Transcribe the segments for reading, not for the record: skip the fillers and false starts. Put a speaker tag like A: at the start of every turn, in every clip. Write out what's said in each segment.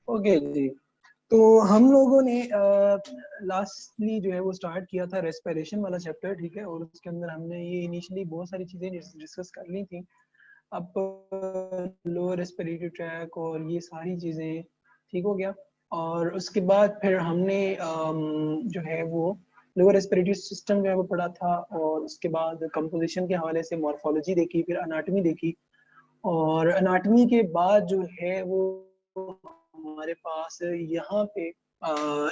A: Okay जी, तो हम लोगों ने लास्टली जो है वो स्टार्ट किया था रेस्पिरेशन वाला चैप्टर, ठीक है, और उसके अंदर हमने ये इनिशियली बहुत सारी चीजें डिस्कस कर ली थी। अब लोअर रेस्पिरेटरी ट्रैक और ये सारी चीजें ठीक हो गया। और उसके बाद फिर हमने जो है वो लोअर रेस्पिरेटरी सिस्टम जो है वो पढ़ा था, और उसके बाद कंपोजिशन के हवाले से मॉर्फोलॉजी देखी, फिर अनाटमी देखी। और अनाटमी के बाद जो है वो हमारे पास यहाँ पे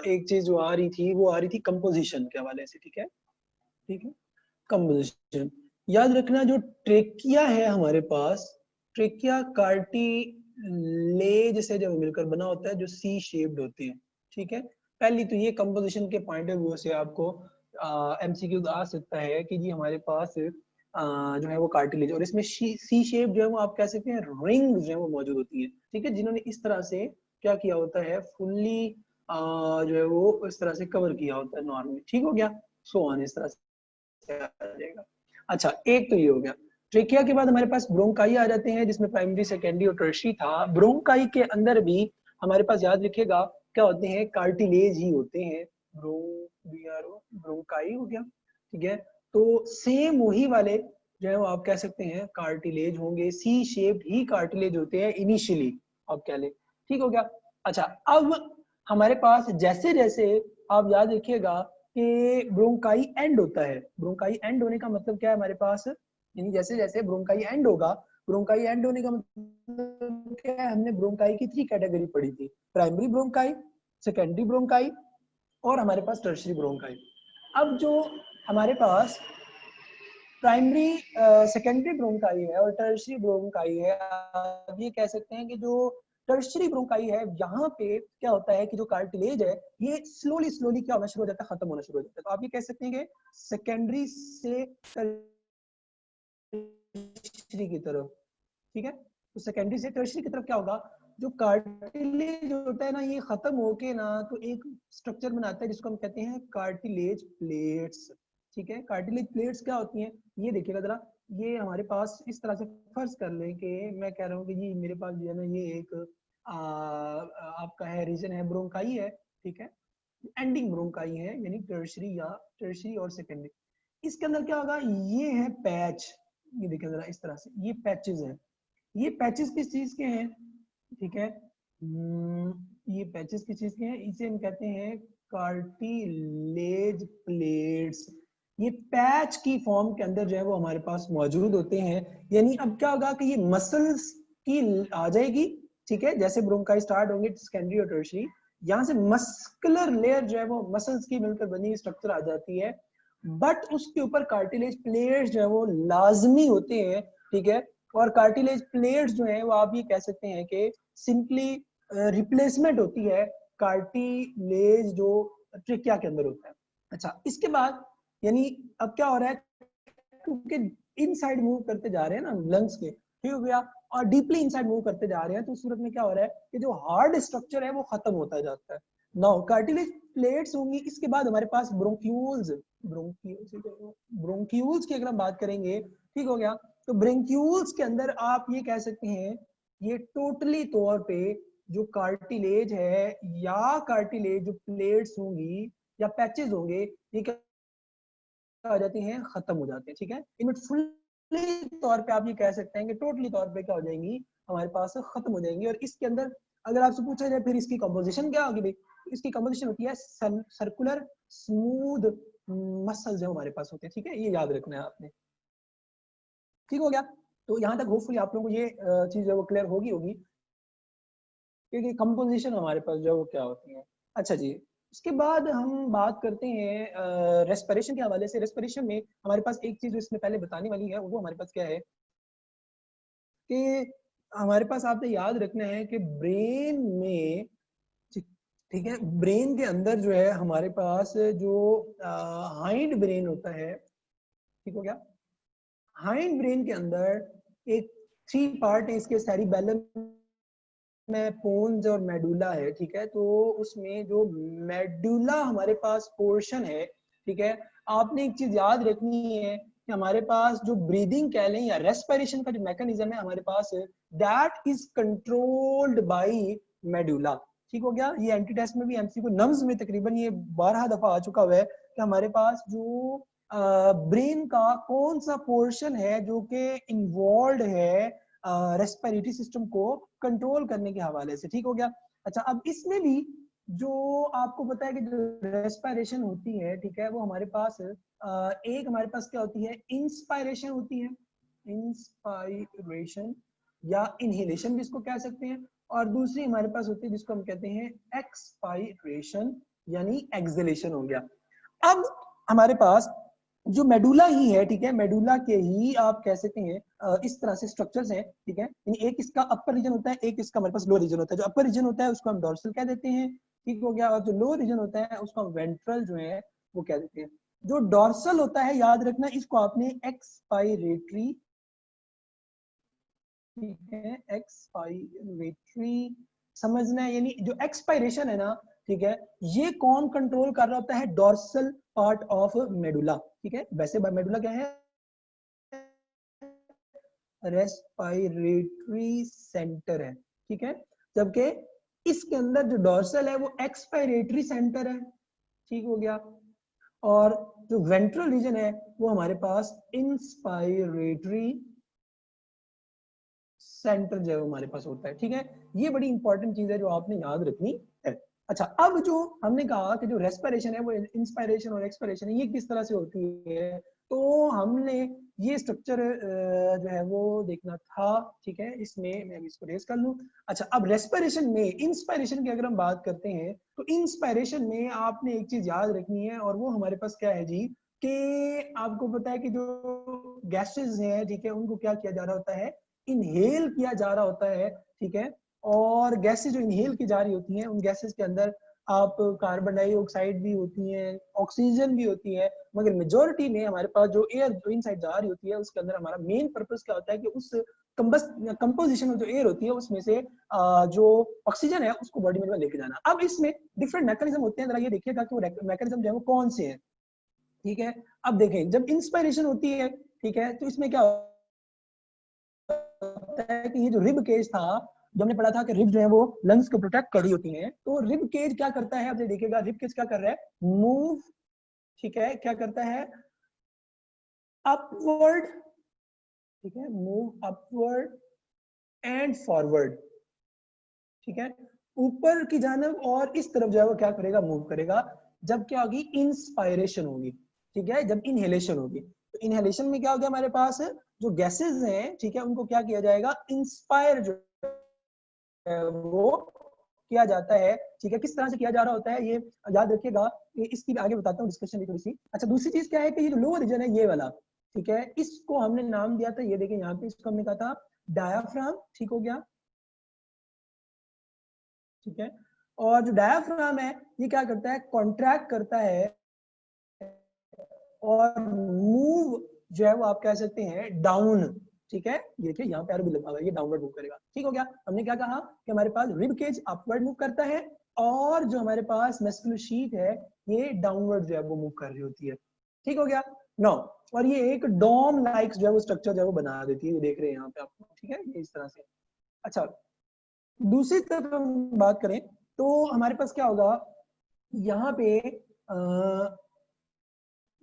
A: एक चीज जो आ रही थी वो आ रही थी कंपोजिशन के हवाले से, ठीक है। ठीक है, कंपोजिशन याद रखना, जो ट्रेकिया है हमारे पास, ट्रेकिया कार्टिलेज से जब मिलकर बना होता है, जो सी शेप्ड होते हैं, ठीक है। पहली तो ये कंपोजिशन के पॉइंट ऑफ व्यू से आपको एमसीक्यू आ सकता है कि जी हमारे पास जो है वो कार्टिलेज, और इसमें सी शेप जो है वो आप कह सकते हैं रिंग जो है वो मौजूद होती है, ठीक है, जिन्होंने इस तरह से क्या किया होता है, फुल्ली जो है वो इस तरह से कवर किया होता है नॉर्मली, ठीक हो गया। सो ऑन इस तरह से आ जाएगा। अच्छा, एक तो ये हो गया। ट्रेकिया के बाद हमारे पास ब्रोंकाई आ जाते हैं, जिसमें प्राइमरी सेकेंडरी और टर्शियरी था। ब्रोंकाई के अंदर भी हमारे पास याद रखिएगा क्या होते हैं, कार्टिलेज ही होते हैं। ब्रोंकाई हो गया, ठीक है। तो सेम वही वाले जो है वो आप कह सकते हैं कार्टिलेज होंगे, सी शेप्ड ही कार्टिलेज होते हैं इनिशियली, आप कह ले, ठीक हो गया। अच्छा, अब हमारे पास जैसे जैसे आप याद रखिएगा कि ब्रोंकाई एंड होता है, ब्रोंकाई एंड होने का मतलब क्या है हमारे पास, यानी जैसे जैसे ब्रोंकाई एंड होगा, ब्रोंकाई एंड होने का मतलब क्या है, हमने ब्रोंकाई की 3 कैटेगरी पढ़ी थी, प्राइमरी ब्रोंकाई, सेकेंडरी ब्रोंकाई और हमारे पास टर्शियरी ब्रोंकाई। अब जो हमारे पास प्राइमरी सेकेंडरी ब्रोंकाई है और टर्शियरी ब्रोंकाई है, आप ये कह सकते हैं कि जो टर्शियरी ब्रोंकाई है, यहाँ पे क्या होता है कि जो कार्टिलेज है ये स्लोली स्लोली क्या होना शुरू हो जाता है, खत्म होना शुरू हो जाता है। तो आप ये कह सकते हैं कि सेकेंडरी से टर्शियरी की तरफ, ठीक है, तो सेकेंडरी से टर्शियरी की तरफ क्या होगा, जो कार्टिलेज होता है ना ये खत्म होके ना तो एक स्ट्रक्चर बनाता है जिसको हम कहते हैं कार्टिलेज प्लेट्स, ठीक है। कार्टिलेज प्लेट्स क्या होती हैं, ये देखिएगा जरा, ये हमारे पास इस तरह से फर्ज कर लें कि मैं कह रहा हूँ कि जी मेरे पास जो है ना ये एक आपका है रीजन है, ब्रोंकाई है, ठीक है, एंडिंग ब्रोंकाई है, यानी टर्शियरी या टर्शियरी और सेकेंडरी। इसके अंदर क्या होगा, ये है पैच, ये देखिए जरा इस तरह से, ये पैचेस हैं। ये पैचेस किस चीज के हैं, ठीक है, ये पैचेस किस चीज के हैं, इसे हम कहते हैं कार्टिलेज प्लेट्स। ये पैच की फॉर्म के अंदर जो है वो हमारे पास मौजूद होते हैं। यानी अब क्या होगा कि ये मसल्स की आ जाएगी, ठीक है, जैसे ब्रोंकाई स्टार्ट होंगे सेकेंडरी और टर्शियरी, यहाँ से मस्कुलर लेयर जो है वो मसल्स की मिलकर बनी स्ट्रक्चर आ जाती है, बट उसके ऊपर कार्टिलेज प्लेट्स जो है वो लाजमी होते हैं, ठीक है। और कार्टिलेज प्लेट्स जो है वो आप ये कह सकते हैं कि सिंपली रिप्लेसमेंट होती है कार्टिलेज जो ट्रेकिया के अंदर होता है। अच्छा, इसके बाद यानी अब क्या हो रहा है, क्योंकि इनसाइड मूव करते जा रहे हैं ना लंग्स के, ठीक हो गया, और डीपली इनसाइड मूव करते जा रहे हैं, तो उस सूरत में क्या हो रहा है कि जो हार्ड स्ट्रक्चर है वो खत्म होता जाता है। नाउ कार्टिलेज प्लेट्स होंगी, इसके बाद हमारे पास ब्रोंक्यूल्स, ब्रोंक्यूल्स की अगर हम बात करेंगे, ठीक हो गया, तो ब्रोंक्यूल्स के अंदर आप ये कह सकते हैं ये टोटली तौर पे जो कार्टिलेज है या कार्टिलेज जो प्लेट्स होंगी या पैचेस होंगे, ये क्या आ जाती हैं, खत्म हो जाते हैं, ठीक है। इनमें फुल्ली तौर पे आप ये कह सकते हैं कि टोटली तौर पे क्या हो जाएंगी, हमारे पास खत्म हो जाएंगी। और इसके अंदर अगर आपसे पूछा जाए फिर इसकी कंपोजिशन क्या होगी भाई, इसकी कंपोजिशन होती है सर्कुलर स्मूथ मसल्स जो हमारे पास होते हैं, ठीक है, ये याद रखना है आपने, ठीक हो गया। तो यहाँ तक होपफुली आप लोगों को ये चीज जो वो क्लियर होगी होगी क्योंकि कंपोजिशन हमारे पास जो वो क्या होती है। अच्छा जी, उसके बाद हम बात करते हैं रेस्पिरेशन के हवाले से। रेस्पिरेशन में हमारे पास एक चीज जो इसमें पहले बताने वाली है वो हमारे पास क्या है कि हमारे पास आपने याद रखना है कि ब्रेन में, ठीक है, ब्रेन के अंदर जो है हमारे पास जो हाइंड ब्रेन होता है, ठीक हो गया, हाइंड ब्रेन के अंदर एक 3 पार्ट है इसके, सेरिबेलम में पोन्स और मेडुला है, ठीक है। तो उसमें जो मेडुला हमारे पास पोर्शन है, ठीक है, आपने एक चीज याद रखनी है कि हमारे पास जो ब्रीदिंग कह लें या रेस्पिरेशन का जो मैकेनिज्म है हमारे पास, that is controlled by medulla, ठीक हो गया। ये एंटी टेस्ट में भी एमसीक्यू नम्स में तकरीबन ये 12 दफा आ चुका हुआ है कि हमारे पास जो ब्रेन का कौन सा पोर्शन है जो कि इन्वॉल्व है रेस्पिरेटरी सिस्टम को कंट्रोल करने के हवाले से, ठीक हो गया। अच्छा, अब इसमें भी जो आपको पता है कि जो रेस्पिरेशन होती है, ठीक है, वो हमारे पास एक हमारे पास क्या होती है, इंस्पायरेशन होती है, इंस्पायरेशन या इनहेलेशन भी इसको कह सकते हैं, और दूसरी हमारे पास होती है जिसको हम कहते हैं एक्सपायरेशन यानी एक्सहेलेशन हो गया। अब हमारे पास जो मेडुला ही है, ठीक है, मेडुला के ही आप कह सकते हैं इस तरह से स्ट्रक्चर्स हैं, ठीक है, यानी एक इसका अपर रीजन होता है, एक इसका हमारे पास लोअर रीजन होता है। जो अपर रीजन होता है उसको हम डोर्सल कह देते हैं, ठीक हो गया, और जो लोअर रीजन होता है उसको हम वेंट्रल जो है वो कह देते हैं। जो डोर्सल होता है, याद रखना, इसको आपने एक्सपायरेटरी, ठीक है, एक्सपायरेटरी समझना है, यानी जो एक्सपायरेशन है ना, ठीक है, ये कौन कंट्रोल कर रहा होता है, डोर्सल पार्ट ऑफ मेडुला, ठीक है। वैसे मेडुला क्या है, रेस्पिरेटरी सेंटर है, ठीक है, जबकि इसके अंदर जो डोर्सल है वो एक्सपायरेटरी सेंटर है, ठीक हो गया, और जो वेंट्रल रीजन है वो हमारे पास इंस्पायरेटरी सेंटर जो है हमारे पास होता है, ठीक है। ये बड़ी इंपॉर्टेंट चीज है जो आपने याद रखनी है। अच्छा, अब जो हमने कहा कि जो रेस्पिरेशन है वो इंस्पायरेशन और एक्सपायरेशन है, ये किस तरह से होती है, तो हमने ये स्ट्रक्चर जो है वो देखना था, ठीक है। इसमें मैं इसको रेस कर लूं। अच्छा, अब रेस्पिरेशन में इंस्पायरेशन की अगर हम बात करते हैं तो इंस्पायरेशन में आपने एक चीज याद रखनी है, और वो हमारे पास क्या है जी, कि आपको पता है कि जो गैसेस हैं, ठीक है, उनको क्या किया जा रहा होता है, इनहेल किया जा रहा होता है, ठीक है। और गैसेस जो इनहेल की जा रही होती हैं, उन गैसेस के अंदर आप कार्बन डाइऑक्साइड भी होती है, ऑक्सीजन भी होती है, मगर मेजोरिटी में हमारे पास जो एयर जो इनसाइड जा रही होती है उसके अंदर हमारा मेन पर्पस क्या होता है कि उस कंपोजिशन में जो एयर होती है उसमें से जो ऑक्सीजन है उसको बॉडी में लेके जाना। अब इसमें डिफरेंट मैकेनिज्म होते हैं, जरा ये देखिएगा कि वो मैकेनिज्म जो है वो कौन से हैं, ठीक है। अब देखें, जब इंस्पायरेशन होती है, ठीक है, तो इसमें क्या होता है कि ये जो रिब केज था, जो हमने पढ़ा था कि रिब जो है वो लंग्स को प्रोटेक्ट कर रही होती हैं, तो रिब केज क्या करता है, आप देखिएगा रिब केज क्या कर रहा है, मूव, ठीक है, क्या करता है, अपवर्ड, ठीक है, मूव अपवर्ड एंड फॉरवर्ड, ठीक है, ऊपर की जानब और इस तरफ जो है वो क्या करेगा, मूव करेगा। जब क्या होगी, इंस्पायरेशन होगी, ठीक है, जब इनहेलेशन होगी। तो इनहेलेशन में क्या हो गया, हमारे पास जो गैसेस हैं, ठीक है, उनको क्या किया जाएगा, इंस्पायर जो वो किया जाता है, ठीक है। किस तरह से किया जा रहा होता है ये याद रखिएगा, इसकी आगे बताता हूँ डिस्कशन थोड़ी सी। अच्छा, दूसरी चीज क्या है कि ये जो लोअर रीजन है ये वाला, ठीक है, इसको हमने नाम दिया था, ये देखिए यहाँ पे, इसको हमने कहा था डायाफ्राम, ठीक हो गया, ठीक है। और जो डायाफ्राम है ये क्या करता है, कॉन्ट्रैक्ट करता है और मूव जो है वो आप कह सकते हैं डाउन, ठीक है। ये देखिए यहाँ पे एरो भी लगा हुआ है, ये डाउनवर्ड मूव करेगा, ठीक हो गया। हमने क्या कहा कि हमारे पास रिब केज अपवर्ड मूव करता है, और जो हमारे पास मस्कुलर शीट है ये डाउनवर्ड जो है वो मूव कर रही होती है, ठीक हो गया। नो, और ये एक डोम लाइक जो है वो स्ट्रक्चर जो है वो बना देती है, ये देख रहे हैं यहाँ पे आप, ठीक है, ये इस तरह से। अच्छा, दूसरी तरफ हम बात करें तो हमारे पास क्या होगा, यहाँ पे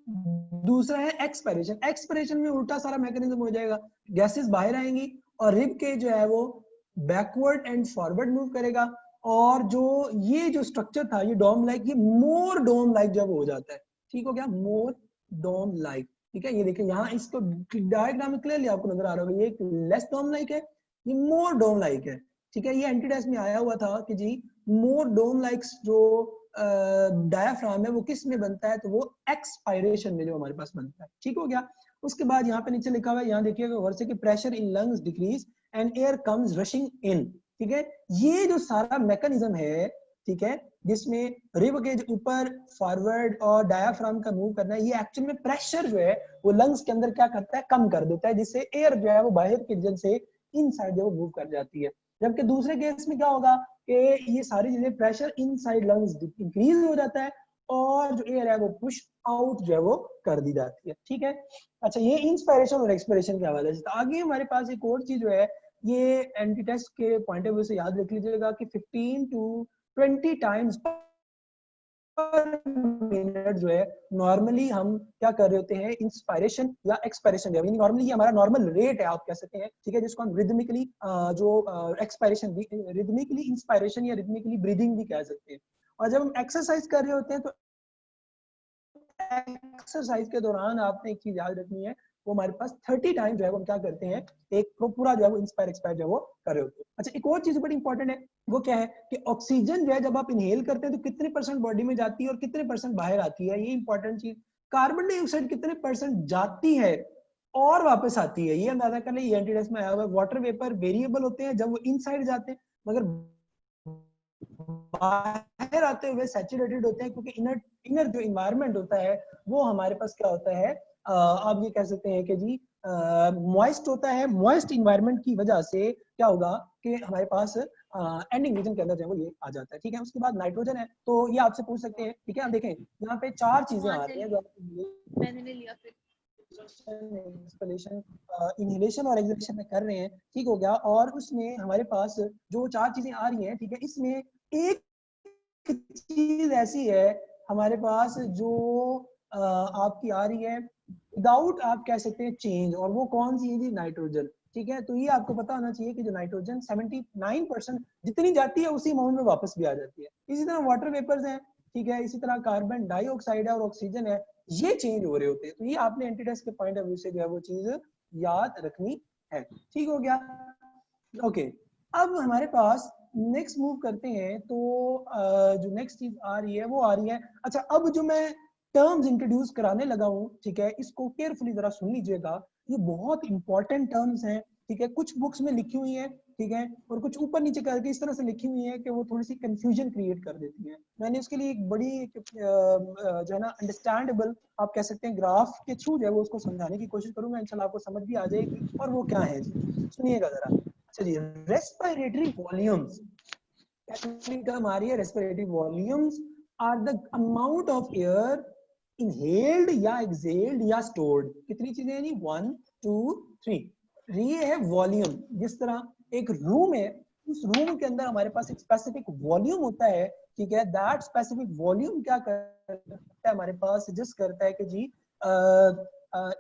A: दूसरा है एक्सपायरेशन। एक्सपायरेशन में उल्टा सारा मैकेनिज्म हो जाएगा, गैसेस बाहर आएंगी और रिब के जो है वो बैकवर्ड एंड फॉरवर्ड मूव करेगा, और जो ये जो स्ट्रक्चर था ये डोम लाइक, ये मोर डोम लाइक जब हो जाता है, ठीक हो गया, मोर डोम लाइक, ठीक है। ये देखिए यहाँ इसको डायग्राम में क्लियरली आपको नजर आ रहा होगा, ये लेस डोम लाइक है, ये मोर डोम लाइक है, ठीक है। ये एंटीडेस में आया हुआ था कि जी मोर डोम लाइक्स जो डायाफ्राम है वो किस में बनता है, तो वो एक्सपायरेशन में जो हमारे पास बनता है, ठीक हो गया। उसके बाद यहाँ पे नीचे लिखा हुआ है, यहाँ देखिएगा वर्षे की pressure in lungs decreases and air comes rushing in, ठीक है। ये जो सारा मैकेनिज्म है, ठीक है, जिसमें रिब के ऊपर फॉरवर्ड और डायाफ्राम का मूव करना है, ये एक्चुअल में प्रेशर जो है वो लंग्स के अंदर क्या करता है, कम कर देता है, जिससे एयर जो है वो बाहर के रीजन से इन साइड जो मूव कर जाती है। जबकि दूसरे केस में क्या होगा कि ये सारी चीजें प्रेशर इनसाइड लंग्स इंक्रीज हो जाता है, और जो एयर है वो पुश आउट जो है वो कर दी जाती है, ठीक है। अच्छा, ये इंस्पायरेशन और एक्सपायरेशन के हवाले से। आगे हमारे पास एक और चीज जो है, ये एंटी टेस्ट के पॉइंट ऑफ व्यू से याद रख लीजिएगा कि 15 to 20 टाइम्स मिनट जो है नॉर्मली हम क्या कर रहे होते हैं, इंस्पायरेशन या एक्सपायरेशन, यानी नॉर्मली हमारा नॉर्मल रेट है आप कह सकते हैं, ठीक है, जिसको हम रिदमिकली जो एक्सपायरेशन, रिदमिकली इंस्पायरेशन या रिदमिकली ब्रीदिंग भी कह सकते हैं। और जब हम एक्सरसाइज कर रहे होते हैं तो एक्सरसाइज के दौरान आपने एक चीज याद रखनी है, वो हमारे पास 30 टाइम जो है वो हम क्या करते हैं, एक पूरा जो है वो इंस्पायर एक्सपायर जो है वो कर रहे होते हैं। अच्छा, एक और चीज बड़ी इंपॉर्टेंट है, वो क्या है कि ऑक्सीजन जो है जब आप इनहेल करते हैं तो कितने परसेंट बॉडी में जाती है और कितने परसेंट बाहर आती है, ये इंपॉर्टेंट चीज। कार्बन डाइऑक्साइड कितने परसेंट जाती है और वापस आती है, ये अंदाजा कर ले, ये एंटीटेस्ट में आया हुआ है। वाटर वेपर वेरिएबल होते हैं जब वो इनसाइड जाते हैं, मगर बाहर आते हुए सैचुरेटेड होते हैं, क्योंकि इनर जो इन्वायरमेंट होता है वो हमारे पास क्या होता है, आप ये कह सकते हैं कि जी मॉइस्ट होता है। मॉइस्ट इन्वायरमेंट की वजह से क्या होगा कि हमारे पास एंडिंग रीजन के अंदर जो है वो ये आ जाता है, ठीक है। उसके बाद नाइट्रोजन है, तो ये आपसे पूछ सकते हैं, ठीक है। आप देखें यहाँ पे 4 चीजें आ रही हैं जो
B: मैंने लिया फिर
A: इंस्पिरेशन, इनहेलेशन और एक्सहेलेशन में कर रहे हैं, ठीक हो गया। और उसमें हमारे पास जो 4 चीजें आ रही हैं, ठीक है, इसमें एक चीज ऐसी है हमारे पास जो आपकी आ रही है विदाउट आप कह सकते हैं चेंज, और वो कौन सी है जी, नाइट्रोजन, ठीक है। तो ये आपको पता होना चाहिए कि जो नाइट्रोजन 79% जितनी जाती है उसी अमाउंट में वापस भी आ जाती है। इसी तरह वाटर वेपर्स हैं, ठीक है, इसी तरह कार्बन डाइऑक्साइड है और ऑक्सीजन है, ये चेंज हो रहे होते हैं। तो ये आपने एंटीटेस्ट के पॉइंट ऑफ व्यू से जो है वो चीज याद रखनी है, ठीक हो गया। ओके, अब हमारे पास नेक्स्ट मूव करते हैं, तो जो नेक्स्ट चीज आ रही है वो आ रही है, अच्छा अब जो मैं टर्म्स इंट्रोड्यूस कराने लगा हूँ, ठीक है, इसको केयरफुली जरा सुन लीजिएगा, ये बहुत इंपॉर्टेंट टर्म्स हैं, ठीक है। कुछ बुक्स में लिखी हुई है, ठीक है, और कुछ ऊपर नीचे करके इस तरह से लिखी हुई है कि वो थोड़ी सी कंफ्यूजन क्रिएट कर देती है। मैंने उसके लिए एक बड़ी जो है ना अंडरस्टैंडेबल आप कह सकते हैं ग्राफ के थ्रू जो है वो उसको समझाने की कोशिश करूंगा, इंशाल्लाह आपको समझ भी आ जाएगी। और वो क्या है जी, सुनिएगा जरा। चलिए, रेस्पिरेटरी वॉल्यूम्स, टेक्निकल टर्म आ रही है, respiratory volumes are the amount of air inhaled या एक्सहेल्ड या स्टोर्ड। कितनी चीजें हैं जी, 1 2 3। ये है वॉल्यूम। जिस तरह एक रूम है, उस रूम के अंदर हमारे पास एक स्पेसिफिक वॉल्यूम होता है, ठीक है। दैट स्पेसिफिक वॉल्यूम क्या करता है हमारे पास, सजेस्ट करता है कि जी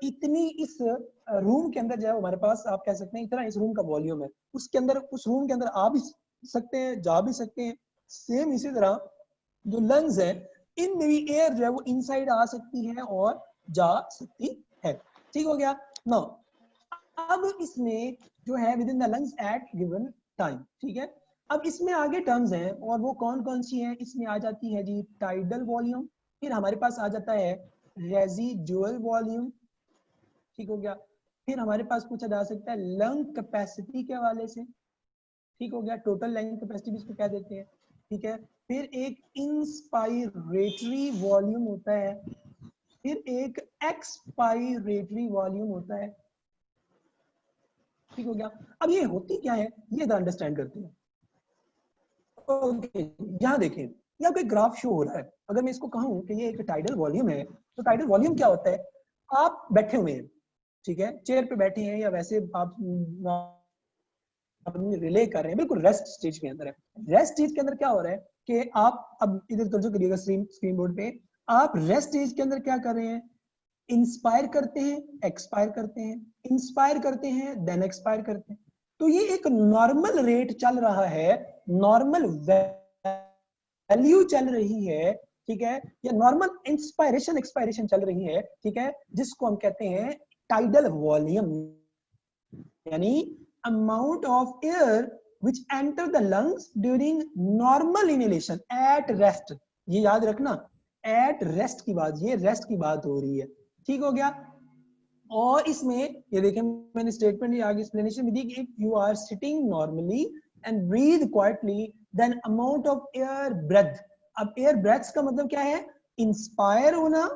A: इतनी इस रूम के अंदर जो है हमारे पास आप कह सकते हैं इतना इस रूम का वॉल्यूम है। उसके अंदर, उस रूम के अंदर आ भी सकते हैं, जा भी सकते हैं। सेम इसी तरह जो लंग्स है, इनमें भी एयर जो है वो इनसाइड आ सकती है और जा सकती है, ठीक हो गया ना। अब इसमें जो है within the lungs at given time, ठीक है। अब इसमें आगे टर्म्स हैं, और वो कौन कौन सी हैं, इसमें आ जाती है जी टाइडल वॉल्यूम, फिर हमारे पास आ जाता है रेजिडुअल वॉल्यूम, ठीक हो गया। फिर हमारे पास पूछा जा सकता है लंग कैपेसिटी के हवाले से, ठीक हो गया, टोटल लंग कैपेसिटी भी इसको कह देते हैं, ठीक है। फिर एक इंस्पायरेटरी वॉल्यूम होता है, फिर एक एक्सपायरेटरी वॉल्यूम होता है, ठीक हो गया। अब ये होती क्या है, ये अंडरस्टैंड करते हैं। ओके, यहाँ देखें, ये आपको एक ग्राफ शो हो रहा है। अगर मैं इसको कहूँ कि ये एक टाइडल वॉल्यूम है, तो टाइडल वॉल्यूम क्या होता है, आप बैठे हुए हैं, ठीक है, चेयर पे बैठे हैं या वैसे आप रिले कर रहे हैं, बिल्कुल रेस्ट स्टेज के अंदर है। रेस्ट स्टेज के अंदर क्या हो रहा है कि आप अब इधर तवज्जो करिएगा स्क्रीन बोर्ड पे, आप रेस्ट स्टेज के अंदर क्या कर रहे हैं, इंस्पायर करते हैं, एक्सपायर करते हैं, इंस्पायर करते हैं, देन एक्सपायर करते हैं। तो ये एक नॉर्मल रेट चल रहा है, नॉर्मल वैल्यू चल रही है, ठीक है, या नॉर्मल इंस्पायरेशन एक्सपायरेशन चल रही है, ठीक है, जिसको हम कहते हैं टाइडल वॉल्यूम, यानी amount of air which enter the lungs during normal inhalation at rest। ये याद रखना, at rest की बात, ये रेस्ट की बात हो रही है, ठीक हो गया। और इसमें ये देखें, मैंने स्टेटमेंट आगे एक्सप्लेनेशन भी दी कि if you are sitting normally and breathe quietly then amount of air breath. अब एयर ब्रेथ्स का मतलब क्या है, इंस्पायर होना,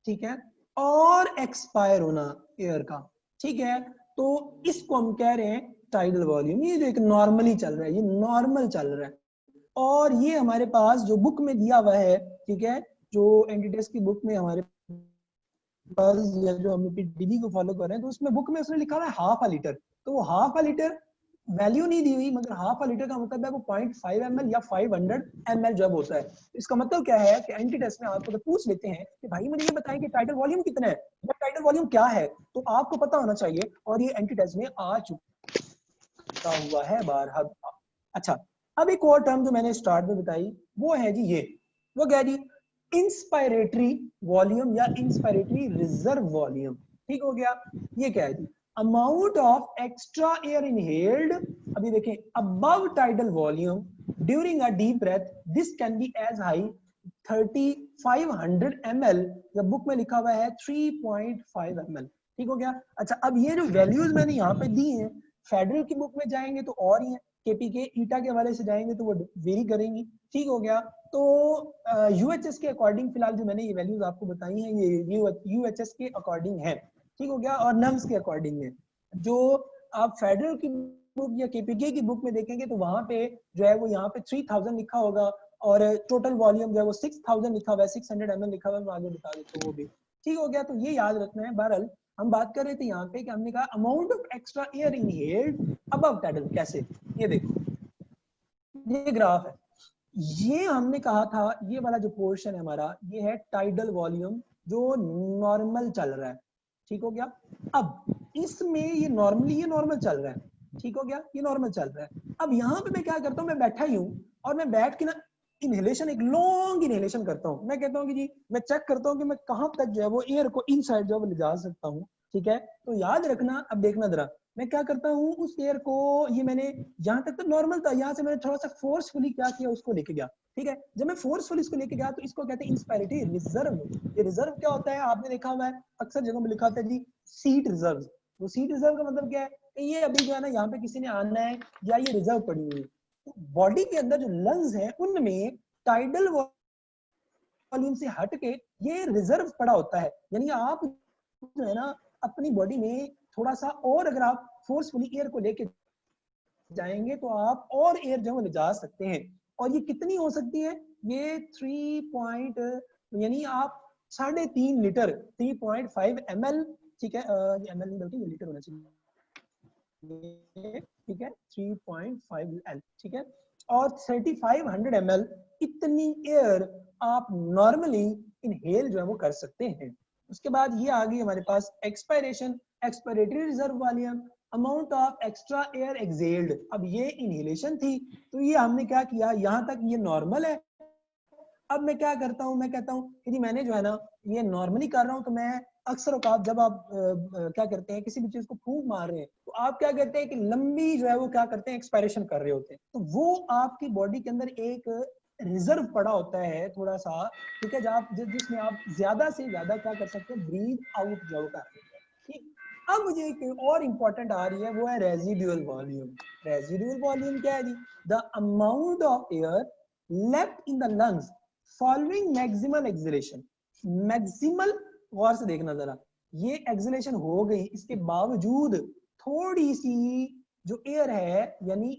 A: ठीक है, और एक्सपायर होना एयर का, ठीक है। तो इसको हम कह रहे हैं टाइडल वॉल्यूम। ये जो एक नॉर्मली चल रहा है, ये नॉर्मल चल रहा है, और ये हमारे पास जो बुक में दिया हुआ है, ठीक है, जो एंटीटेस्ट की बुक में हमारे पास, या जो हम पीडीबी को फॉलो कर रहे हैं, तो उसमें बुक में उसने लिखा हुआ है हाफ अ लीटर। तो वो हाफ अ लीटर वैल्यू नहीं दी हुई, मगर हाफ अ लीटर का मतलब है वो 0.5 ml या 500 ml जब होता है। इसका मतलब क्या है कि एंटी टेस्ट में आपको तो पूछ लेते हैं कि भाई मुझे ये बताएं कि टाइटल वॉल्यूम कितना है, या टाइटल वॉल्यूम क्या है, तो आपको पता होना चाहिए, और ये एंटी टेस्ट में आ चुका हुआ है बार। अच्छा, अब एक और टर्म जो मैंने स्टार्ट में बताई वो है जी ये, वो क्या है जी, इंस्पायरेटरी वॉल्यूम या इंस्पायरेटरी रिजर्व वॉल्यूम। ठीक हो गया। ये क्या है जी, amount of extra air inhaled, अभी देखें, above tidal volume during a deep breath, this can be as high 3500 ml, या बुक में लिखा हुआ है 3.5 ml। ठीक हो गया। अच्छा, अब ये जो वैल्यूज मैंने यहाँ पे दी हैं, फेडरल की बुक में जाएंगे तो और ही है, केपीके ईटा के हवाले से जाएंगे तो वो वेरी करेंगी। ठीक हो गया। तो यूएचएस के अकॉर्डिंग फिलहाल जो मैंने ये वैल्यूज आपको बताई हैं ये यूएचएस के अकॉर्डिंग है। ठीक हो गया। और नम्स के अकॉर्डिंग है। जो आप फेडरल की बुक या केपीके की बुक में देखेंगे तो वहां पे जो है वो यहाँ पे 3000 लिखा होगा, और टोटल वॉल्यूम जो है वो 6000 लिखा हुआ है, 600 ml लिखा हुआ है, मैं आगे बता देता हूँ वो भी। ठीक हो गया। तो ये याद रखना है। बहरहाल हम बात कर रहे थे यहाँ पे कि हमने कहा amount of extra air inhaled above tidal, कैसे, ये देखो, ये ग्राफ है, ये हमने कहा था ये वाला जो पोर्शन है हमारा, ये है टाइडल वॉल्यूम जो नॉर्मल चल रहा है। ठीक हो गया। अब इसमें ये नॉर्मली ये नॉर्मल चल रहा है। ठीक हो गया, ये नॉर्मल चल रहा है। अब यहाँ पे मैं क्या करता हूँ, मैं बैठा ही हूँ और मैं बैठ के ना इनहेलेशन, एक लॉन्ग इनहेलेशन करता हूँ। मैं कहता हूँ कि जी मैं चेक करता हूँ कि मैं कहाँ तक जो है वो एयर को इनसाइड जो है वो ले जा सकता हूँ। ठीक है। तो याद रखना, अब देखना जरा, मैं क्या करता हूँ उस एयर को, ये मैंने यहाँ तक तो नॉर्मल था, यहाँ से मैंने थोड़ा सा फोर्सफुली क्या किया, उसको लेके गया। ठीक है। जब मैं फोर्सफुली इसको लेके गया तो इसको कहते हैं इंस्पायरेटरी रिजर्व। ये रिजर्व क्या होता है, आपने देखा हुआ है अक्सर जगहों में लिखा होता है जी सीट रिजर्व। वो सीट रिजर्व का मतलब क्या है कि ये अभी जो है ना यहाँ पे किसी ने आना है, या ये रिजर्व पड़ी हुई है। तो बॉडी के अंदर जो लंग्स हैं उनमें टाइडल वॉल्यूम से हट के ये रिजर्व पड़ा होता है। यानी आप जो है ना अपनी बॉडी में थोड़ा सा और अगर आप फोर्सफुली एयर को लेके जाएंगे तो आप और एयर जो ले जा सकते हैं। और ये कितनी हो सकती है, ये 3 पॉइंट, यानी आप 3.5 लीटर 3.5 ml। ठीक है, ml नहीं बल्कि लीटर होना चाहिए। ठीक है, 3.5 L। ठीक है। और 3500 ml इतनी एयर आप नॉर्मली इनहेल जो है वो कर सकते हैं। उसके बाद ये आ गई हमारे पास expiration, expiratory reserve volume, amount of extra air exhaled. अब ये इनहेलेशन थी, तो ये हमने क्या किया, यहाँ तक ये नॉर्मल है। अब मैं क्या करता हूँ, मैं कहता हूँ कि जी मैंने जो है ना ये नॉर्मली कर रहा हूँ, तो मैं अक्सर औकात जब आप क्या करते हैं किसी भी चीज को फूंक मार रहे हैं तो आप क्या करते हैं कि लंबी जो है वो क्या करते हैं एक्सपायरेशन कर रहे होते हैं, तो वो आपकी बॉडी के अंदर एक रिजर्व पड़ा होता है थोड़ा सा। ठीक है, जिसमें आप ज्यादा से ज्यादा क्या कर सकते हैं, ब्रीद आउट जो कर सकते हैं। ठीक। अब मुझे एक और इंपॉर्टेंट आ रही है, वो है रेजिडुअल वॉल्यूम। रेजिडुअल वॉल्यूम क्या है जी, the amount of air left in the lungs following maximal exhalation. Maximal, गौर से देखना जरा, ये एक्सलेशन हो गई, इसके बावजूद थोड़ी सी जो एयर है, यानी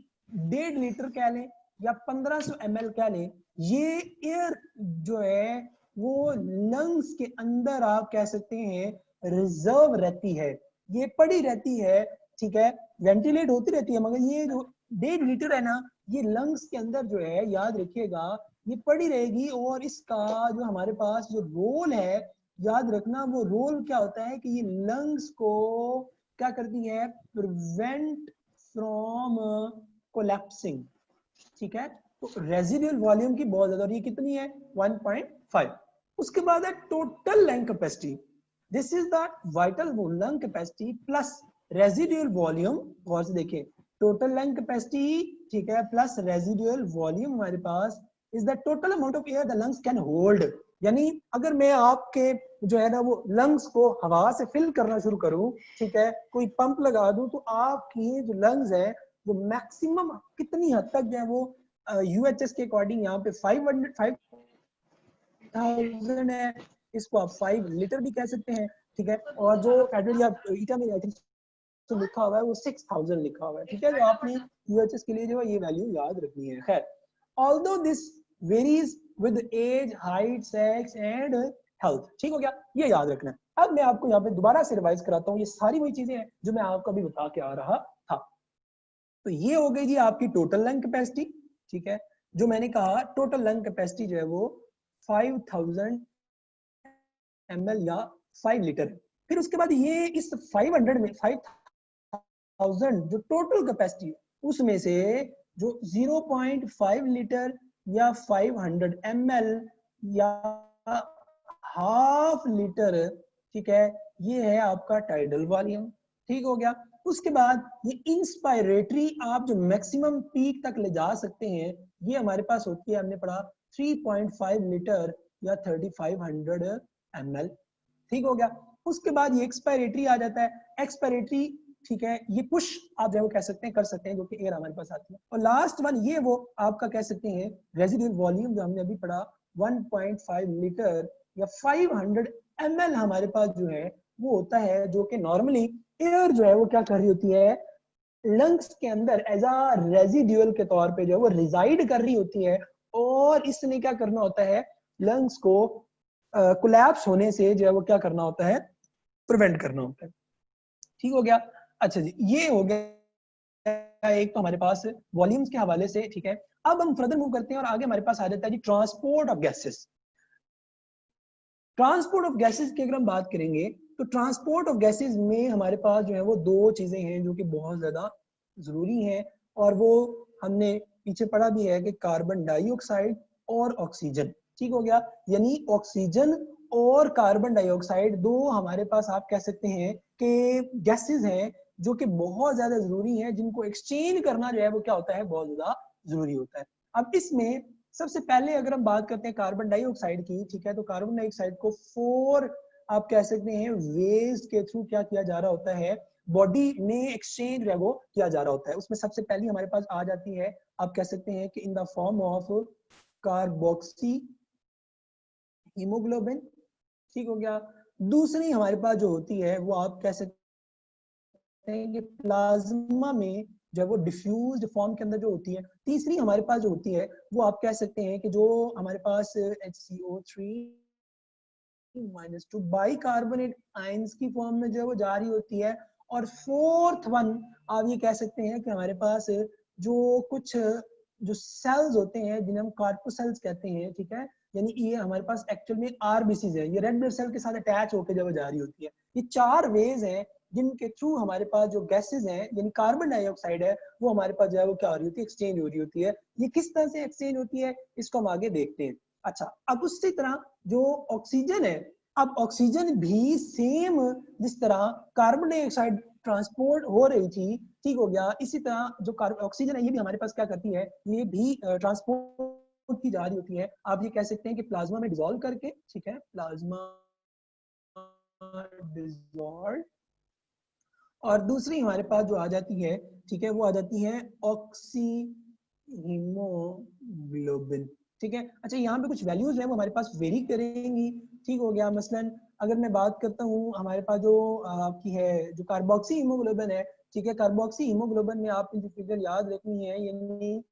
A: 1.5 लीटर कह लें या 1500 ml कह लें, ये एयर जो है वो लंग्स के अंदर आप कह सकते हैं रिजर्व रहती है, ये पड़ी रहती है। ठीक है, वेंटिलेट होती रहती है, मगर ये जो 1.5 लीटर है ना, ये लंग्स के अंदर जो है, याद रखिएगा, ये पड़ी रहेगी। और इसका जो हमारे पास जो रोल है, याद रखना, वो रोल क्या होता है कि ये लंग्स को क्या करती है, प्रिवेंट फ्रॉम कोलैप्सिंग। ठीक है। तो रेजिडुअल वॉल्यूम की बहुत ज्यादा, ये कितनी है 1.5। उसके बाद है total lung capacity, this is the vital lung capacity plus residual volume. गौर से देखिए, टोटल लंग कैपेसिटी, ठीक है, प्लस रेजिडुअल वॉल्यूम हमारे पास is the total amount of air the lungs can hold. यानी अगर मैं आपके जो है ना वो लंग्स को हवा से फिल करना शुरू करूं, ठीक है, कोई पंप लगा दूं, तो आपकी जो लंग्स है वो मैक्सिमम कितनी हद तक जो है वो यूएचएस के अकॉर्डिंग यहाँ पे 5000 है, इसको आप 5 लीटर भी कह सकते हैं। ठीक है। और जो फेडरल या ईटा में आई थिंक तो लिखा हुआ है वो 6000 लिखा हुआ है। ठीक है, तो आपने यूएचएस के लिए जो है ये वैल्यू याद रखनी है। खैर, although this varies with age, height, sex and health. ठीक हो गया, ये याद रखना है। अब मैं आपको यहाँ पे दोबारा से रिवाइज कराता हूँ, ये सारी वही चीजें हैं जो मैं आपको अभी बता के आ रहा था। तो ये हो गई जी आपकी टोटल लंग कैपेसिटी, ठीक है। जो मैंने कहा टोटल लंग कैपेसिटी जो है वो 5000 ml या 5 लीटर। फिर उसके बाद ये इस 500 में 5000 जो टोटल कैपेसिटी है उसमें से जो 0.5 लीटर या 500 ml या हाफ लीटर, ठीक है, ये है आपका टाइडल वॉल्यूम, ठीक हो गया। उसके बाद ये इंस्पायरेटरी आप जो मैक्सिमम पीक तक ले जा सकते हैं ये हमारे पास होती है, हमने पढ़ा 3.5 लीटर या 3500 ml, ठीक हो गया। उसके बाद ये एक्सपायरेटरी आ जाता है, एक्सपायरेटरी, ठीक है, ये पुश आप जो कह सकते हैं कर सकते हैं जो कि एयर हमारे पास आती है। और लास्ट वन ये वो आपका कह सकते हैं रेजिडुअल वॉल्यूम जो हमने अभी पढ़ा 1.5 लीटर या 500 ml हमारे पास जो है वो होता है, जो कि नॉर्मली एयर जो है वो क्या कर रही होती है लंग्स के अंदर एज अ रेजिडुअल के तौर पे जो है वो रिजाइड कर रही होती है, और इसने क्या करना होता है लंग्स को कोलैप्स होने से जो है वो क्या करना होता है प्रिवेंट करना होता है, ठीक हो गया। अच्छा जी, ये हो गया एक तो हमारे पास वॉल्यूम्स के हवाले से, ठीक है। अब हम फर्दर मूव करते हैं और आगे हमारे पास आ जाता है जी transport of gases. Transport of gases की अगर हम बात करेंगे तो ट्रांसपोर्ट ऑफ गैसेस में हमारे पास जो है वो दो चीजें हैं जो कि बहुत ज्यादा जरूरी हैं, और वो हमने पीछे पढ़ा भी है कि कार्बन डाइऑक्साइड और ऑक्सीजन, ठीक हो गया। यानी ऑक्सीजन और कार्बन डाइऑक्साइड दो हमारे पास आप कह सकते हैं कि गैसेस हैं जो कि बहुत ज्यादा जरूरी हैं, जिनको एक्सचेंज करना जो है वो क्या होता है बहुत ज्यादा जरूरी होता है। अब इसमें सबसे पहले अगर हम बात करते हैं कार्बन डाइऑक्साइड की, ठीक है, तो कार्बन डाइऑक्साइड को 4 आप कह सकते हैं वेज के थ्रू क्या किया जा रहा होता है, बॉडी में एक्सचेंज जो है वो किया जा रहा होता है। उसमें सबसे पहली हमारे पास आ जाती है आप कह सकते हैं कि in the form of carboxy haemoglobin, ठीक हो गया। दूसरी हमारे पास जो होती है वो आप कह सकते हैं कि प्लाज्मा में जो है वो डिफ्यूज्ड फॉर्म के अंदर जो होती है। तीसरी हमारे पास जो होती है वो आप कह सकते हैं कि जो हमारे पास HCO3- बाइकार्बोनेट आयंस की फॉर्म में जो है वो जा रही होती है। और फोर्थ वन आप ये कह सकते हैं कि हमारे पास जो कुछ जो सेल्स होते हैं जिन्हें हम कार्पोसेल्स कहते हैं, ठीक है, यानी ये हमारे पास एक्चुअल में आरबीसीज है, ये रेड ब्लड सेल के साथ अटैच होकर जब जा रही होती है। ये 4 वेज हैं जिनके थ्रू हमारे पास जो गैसेस हैं यानी कार्बन डाइऑक्साइड है वो हमारे पास जो है वो क्या हो रही होती है एक्सचेंज हो रही होती है। ये किस तरह से एक्सचेंज होती है इसको हम आगे देखते हैं। अच्छा, अब उसी तरह जो ऑक्सीजन है, अब ऑक्सीजन भी सेम जिस तरह कार्बन डाइऑक्साइड ट्रांसपोर्ट हो रही थी, ठीक हो गया, इसी तरह जो ऑक्सीजन है ये भी हमारे पास क्या करती है, ये भी ट्रांसपोर्ट की जा रही होती है। आप ये कह सकते हैं कि प्लाज्मा में डिसॉल्व करके, ठीक है, प्लाज्मा डिसॉल्व। और दूसरी हमारे पास जो आ जाती है, ठीक है, वो आ जाती है ऑक्सी हीमोग्लोबिन, ठीक है। अच्छा, यहाँ पे कुछ वैल्यूज है वो हमारे पास वेरी करेंगी, ठीक हो गया। मसलन अगर मैं बात करता हूँ हमारे पास जो आपकी है जो कार्बोक्सी हीमोग्लोबिन है, ठीक है, कार्बोक्सी हीमोग्लोबिन में आपने जो फिगर याद रखनी है, यानी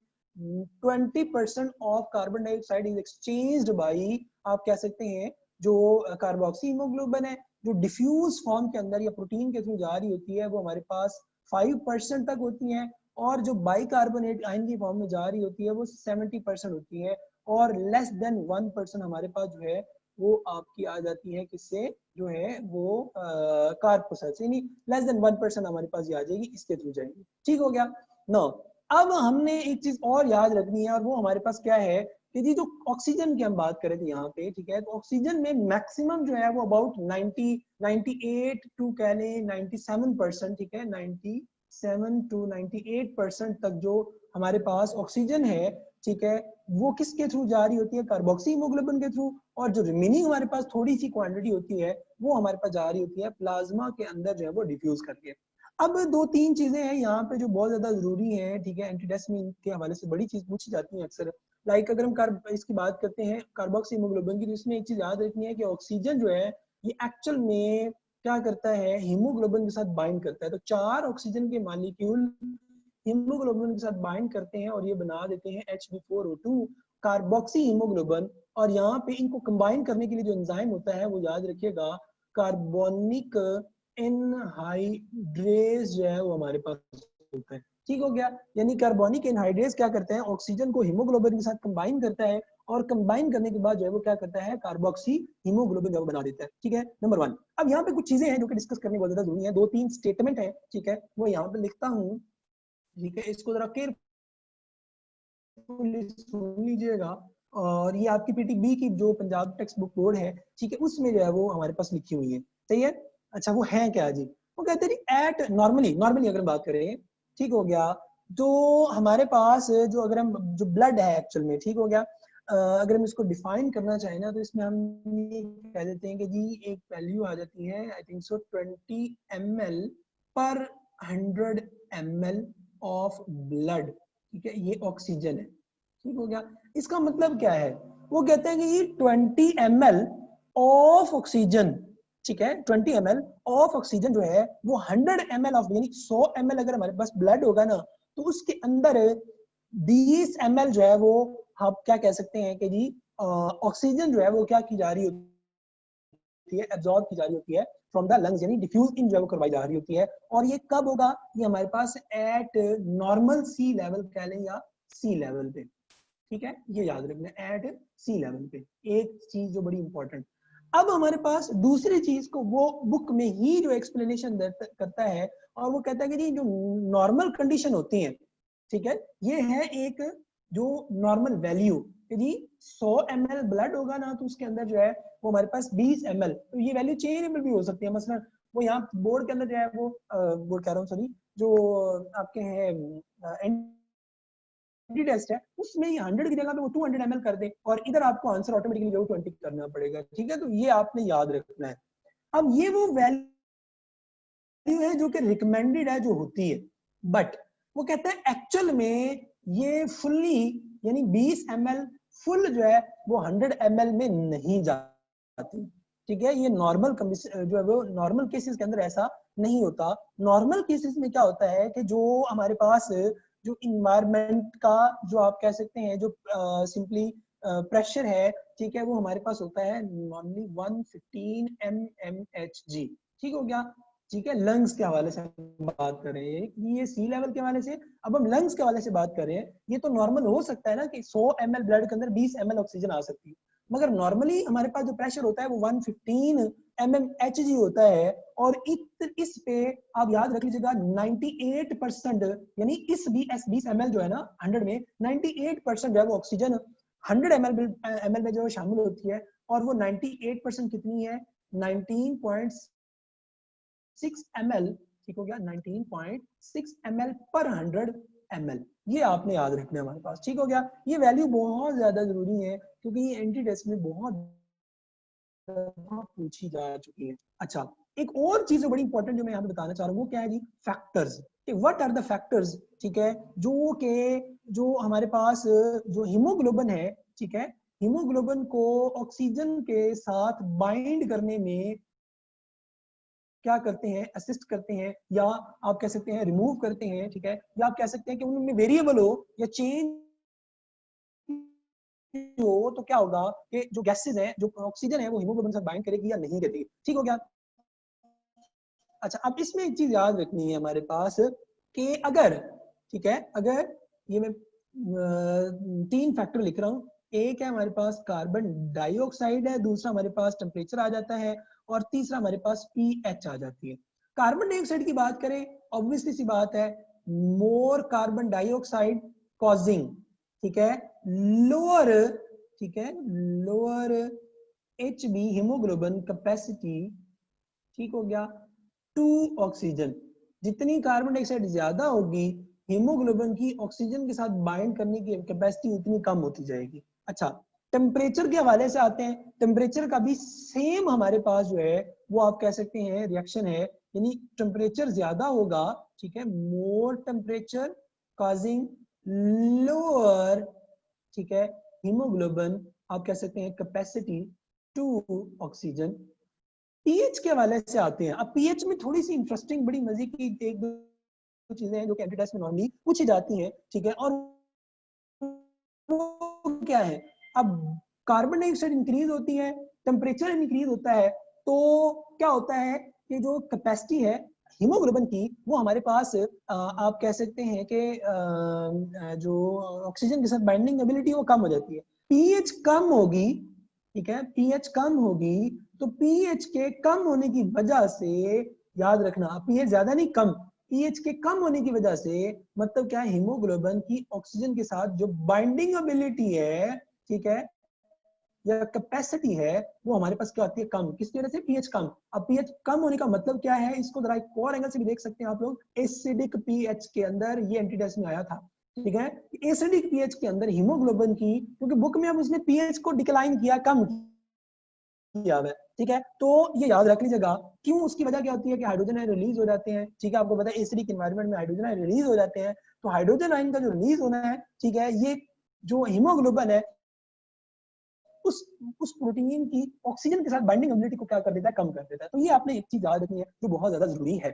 A: 20% of carbon dioxide is exchanged by आप कह सकते हैं जो कार्बोक्सी हीमोग्लोबिन है, जो डिफ्यूज फॉर्म के अंदर या प्रोटीन के थ्रू जा रही होती है वो हमारे पास 5% तक होती है, और जो बाइकार्बोनेट आयन की फॉर्म में जा रही होती है वो 70% होती है, और लेस देन 1% हमारे पास जो है वो आपकी आ जाती है किससे, जो है वो कार्बोसेल्स, यानी लेस देन 1% हमारे पास ये आ जाएगी, इसके थ्रू जाएगी, ठीक हो गया। नो, अब हमने एक चीज और याद रखनी है और वो हमारे पास क्या है कि जी जो ऑक्सीजन की हम बात करें थे यहाँ पे, ठीक है, तो ऑक्सीजन में मैक्सिमम जो है वो अबाउट 98 टू कह लें 97%, ठीक है, 97 to 98% तक जो हमारे पास ऑक्सीजन है, ठीक है, वो किसके थ्रू जा रही होती है, कार्बोक्सी हीमोग्लोबिन के थ्रू। और जो रिमेनिंग हमारे पास थोड़ी सी क्वांटिटी होती है वो हमारे पास जा रही होती है प्लाज्मा के अंदर जो है वो डिफ्यूज करके। अब 2-3 चीजें हैं यहाँ पे जो बहुत ज्यादा जरूरी है, ठीक है, एंटीडेस्मिन के हवाले से बड़ी चीज पूछी जाती है अक्सर। लाइक अगर हम इसकी बात करते हैं कार्बोक्सी हीमोग्लोबिन की, तो इसमें एक चीज याद रखनी है कि ऑक्सीजन जो है ये एक्चुअल में क्या करता है, हीमोग्लोबिन के साथ बाइंड करता है। तो 4 ऑक्सीजन के मॉलिक्यूल हीमोग्लोबिन के साथ बाइंड करते हैं और ये बना देते हैं Hb4O2 कार्बोक्सी हीमोग्लोबिन। और यहाँ पे इनको कंबाइन करने के लिए जो एंजाइम होता है वो याद रखिएगा कार्बोनिक एनहाइड्रेज जो है वो हमारे पास होता है, ठीक हो गया। यानी कार्बोनिक एनहाइड्रेस क्या करते हैं, ऑक्सीजन को हीमोग्लोबिन के साथ कंबाइन करता है और कंबाइन करने के बाद जो है वो क्या करता है, कार्बोक्सी हीमोग्लोबिन जो बना देता है। ठीक है, नंबर 1। अब यहाँ पे कुछ चीजें हैं जो कि डिस्कस करनी बहुत ज्यादा जरूरी है, 2-3 स्टेटमेंट है, ठीक है, वो यहाँ पे लिखता हूँ। ठीक है, इसको जरा केयरफुली सुन लीजिएगा। और ये आपकी पीटीबी की जो पंजाब टेक्स्ट बुक बोर्ड है, ठीक है, उसमें जो है वो हमारे पास लिखी हुई है। सही है। अच्छा, वो है क्या जी, वो कहते हैं एट नॉर्मली नॉर्मली अगर बात करें, ठीक हो गया, तो हमारे पास जो अगर हम जो ब्लड है एक्चुअल में, ठीक हो गया, अगर हम इसको डिफाइन करना चाहें ना, तो इसमें हम ये कह देते हैं कि जी एक वैल्यू आ जाती है, आई थिंक सो 20 ml पर 100 ml ऑफ ब्लड। ठीक है, ये ऑक्सीजन है। ठीक हो गया। इसका मतलब क्या है, वो कहते हैं कि ये 20 ml ऑफ ऑक्सीजन, ठीक है, 20 ml ऑफ ऑक्सीजन जो है वो 100 ml ऑफ, यानी 100 ml अगर हमारे पास ब्लड होगा ना, तो उसके अंदर 20 ml जो है वो हम क्या कह सकते हैं कि जी ऑक्सीजन जो है वो क्या की जा रही होती है, एब्जॉर्ब की जा रही होती है फ्रॉम द लंग्स, यानी डिफ्यूज इन जो है वो करवाई जा रही होती है। और ये कब होगा, ये हमारे पास एट नॉर्मल सी लेवल कह लें या सी लेवल पे। ठीक है, ये याद रखना, एट सी लेवल पे। एक चीज जो बड़ी इंपॉर्टेंट। अब हमारे पास दूसरी चीज को वो बुक में ही जो एक्सप्लेनेशन करता है, और वो कहता है कि जी जो नॉर्मल कंडीशन होती है, ठीक है, ये है एक जो नॉर्मल वैल्यू कि जी 100 ml ब्लड होगा ना, तो उसके अंदर जो है वो हमारे पास 20 ml, तो ये वैल्यू चेंजेबल भी हो सकती है। मसलन वो यहाँ बोर्ड के अंदर जो है वो बोर्ड कह रहा हूँ, सॉरी, जो आपके हैं टेस्ट है, उसमें 100 की जगह पे वो 200 ml कर दे, और इधर आपको आंसर ऑटोमेटिकली जो 20 करना पड़ेगा। ठीक है, तो ये आपने याद रखना है। अब ये वो वैल्यू है जो कि रिकमेंडेड है, जो होती है, बट वो कहता है एक्चुअल में ये फुल्ली, यानी 20 ml फुल जो है वो 100 ml में नहीं जाती। ठीक है, ये नॉर्मल जो है वो नॉर्मल केसेस के अंदर ऐसा नहीं होता। नॉर्मल केसेस में क्या होता है कि जो हमारे पास जो इन्वायरमेंट का जो आप कह सकते हैं जो सिंपली प्रेशर है, ठीक है, वो हमारे पास होता है नॉर्मली 115 mmHg। ठीक हो गया। ठीक है, लंग्स के हवाले से हम बात कर रहे हैं, ये सी लेवल के हवाले से। अब हम लंग्स के हवाले से बात कर रहे हैं, ये तो नॉर्मल हो सकता है ना कि 100 ml ब्लड के अंदर 20 ml ऑक्सीजन आ सकती है, मगर नॉर्मली हमारे पास जो प्रेशर होता है वो 115 mmHg होता है। और इस पे आप याद रख लीजिएगा 98%, यानी इस 20 ml जो है ना 100 में 98% जो है वो ऑक्सीजन 100 ml में जो शामिल होती है, और वो 98% कितनी है, 19.6 ml। ठीक हो गया, 19.6 ml पर 100 ml, ये आपने याद रखना है हमारे पास। ठीक हो गया, ये वैल्यू बहुत ज्यादा जरूरी है क्योंकि ये एंटी टेस्ट में बहुत पूछी जा चुकी है। अच्छा, एक और चीज जो बड़ी इंपॉर्टेंट जो मैं यहाँ पे बताना चाह रहा हूँ वो क्या है जी, factors. What are the factors, ठीक है, जो के जो हमारे पास जो हीमोग्लोबिन है, ठीक है, हीमोग्लोबिन को ऑक्सीजन के साथ बाइंड करने में क्या करते हैं, असिस्ट करते हैं, या आप कह सकते हैं रिमूव करते हैं। ठीक है, या आप कह सकते हैं कि उनमें वेरिएबल हो या चेंज हो, तो क्या होगा कि जो गैसेज है, जो ऑक्सीजन है, वो हीमोग्लोबिन से बाइंड करेगी या नहीं करेगी। ठीक हो गया। अच्छा, अब इसमें एक चीज याद रखनी है हमारे पास कि अगर, ठीक है, अगर ये मैं 3 फैक्टर लिख रहा हूँ, एक है हमारे पास कार्बन डाइऑक्साइड है, दूसरा हमारे पास टेम्परेचर आ जाता है, और तीसरा हमारे पास पीएच आ जाती है। कार्बन डाइऑक्साइड की बात करें, ऑब्वियसली सी बात है, मोर कार्बन डाइऑक्साइड कॉजिंग, ठीक है, लोअर, ठीक है, लोअर HB हीमोग्लोबिन कैपेसिटी, ठीक हो गया, टू ऑक्सीजन। जितनी कार्बन डाइऑक्साइड ज्यादा होगी, हीमोग्लोबिन की ऑक्सीजन के साथ बाइंड करने की कैपेसिटी उतनी कम होती जाएगी। अच्छा, टेम्परेचर के हवाले से आते हैं। टेम्परेचर का भी सेम हमारे पास जो है वो आप कह सकते हैं रिएक्शन है, यानी टेम्परेचर ज्यादा होगा, ठीक है, मोर टेम्परेचर कॉजिंग लोअर, ठीक है, हीमोग्लोबिन आप कह सकते हैं कैपेसिटी टू ऑक्सीजन। पीएच के हवाले से आते हैं। अब पीएच में थोड़ी सी इंटरेस्टिंग बड़ी मजे की एक दो चीजें हैं जो कि एंटी टेस्ट में नॉर्मली पूछी जाती हैं, ठीक है, और वो क्या है, अब कार्बन डाइऑक्साइड इंक्रीज होती है, टेम्परेचर इंक्रीज होता है, तो क्या होता है कि जो कैपेसिटी है हीमोग्लोबिन की वो हमारे पास आप कह सकते हैं कि जो ऑक्सीजन के साथ बाइंडिंग एबिलिटी वो कम हो जाती है। पीएच कम होगी, ठीक है, पीएच कम होगी, तो पीएच के कम होने की वजह से, याद रखना पीएच ज्यादा नहीं कम, पीएच के कम होने की वजह से मतलब क्या है, हीमोग्लोबिन की ऑक्सीजन के साथ जो बाइंडिंग एबिलिटी है, ठीक है, या कैपेसिटी है, वो हमारे पास क्या आती है, कम। किसकी वजह से, पीएच कम। अब पीएच कम होने का मतलब क्या है, इसको जरा एक और एंगल से भी देख सकते हैं आप लोग। एसिडिक पीएच के अंदर ये एंटीटेस्ट में आया था, ठीक है, एसिडिक पीएच के अंदर हीमोग्लोबिन की, क्योंकि बुक में अब उसने पीएच को डिक्लाइन किया, कम किया है, ठीक है, तो ये याद रख लीजिएगा। क्यों, उसकी वजह क्या होती है कि हाइड्रोजन आयन रिलीज हो जाते हैं, ठीक है, आपको पता है एसिडिक एनवायरनमेंट में हाइड्रोजन आयन रिलीज हो जाते हैं, तो हाइड्रोजन आयन का जो रिलीज होना है, ठीक है, ये जो हीमोग्लोबिन है उस प्रोटीन की ऑक्सीजन के साथ बाइंडिंग एबिलिटी को क्या कर देता है, कम कर देता है। तो ये आपने एक चीज याद रखनी है जो बहुत ज्यादा जरूरी है।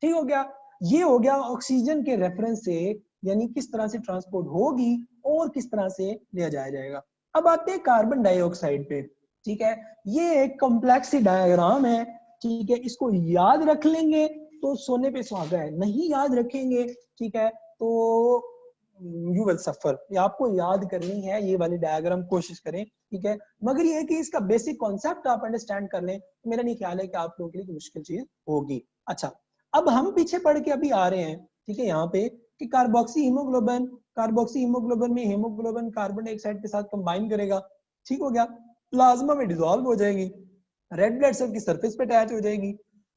A: ठीक हो गया, ये हो गया ऑक्सीजन के रेफरेंस से, यानी किस तरह से ट्रांसपोर्ट होगी और किस तरह से ले जाया जाएगा। अब आते हैं कार्बन डाइऑक्साइड पे, ठीक है, ये एक कॉम्प्लेक्स डायग्राम है, ठीक है, इसको याद रख लेंगे तो सोने पे सुहागा है, नहीं याद रखेंगे, ठीक है, तो यू विल सफर। ये आपको याद करनी है, ये वाली डायग्राम कोशिश करें, ठीक है, मगर ये है कि इसका बेसिक कॉन्सेप्ट आप अंडरस्टैंड कर लें, मेरा नहीं ख्याल है कि आप लोगों के लिए मुश्किल चीज होगी। अच्छा, अब हम पीछे पढ़ के अभी आ रहे हैं, ठीक है, यहाँ पे कि कार्बोक्सी हीमोग्लोबिन में हीमोग्लोबिन कार्बन डाइऑक्साइड के साथ कंबाइन करेगा, ठीक हो गया, प्लाज्मा में डिसॉल्व हो जाएगी, रेड ब्लड सेल की सरफेस पे अटैच हो जाएगी,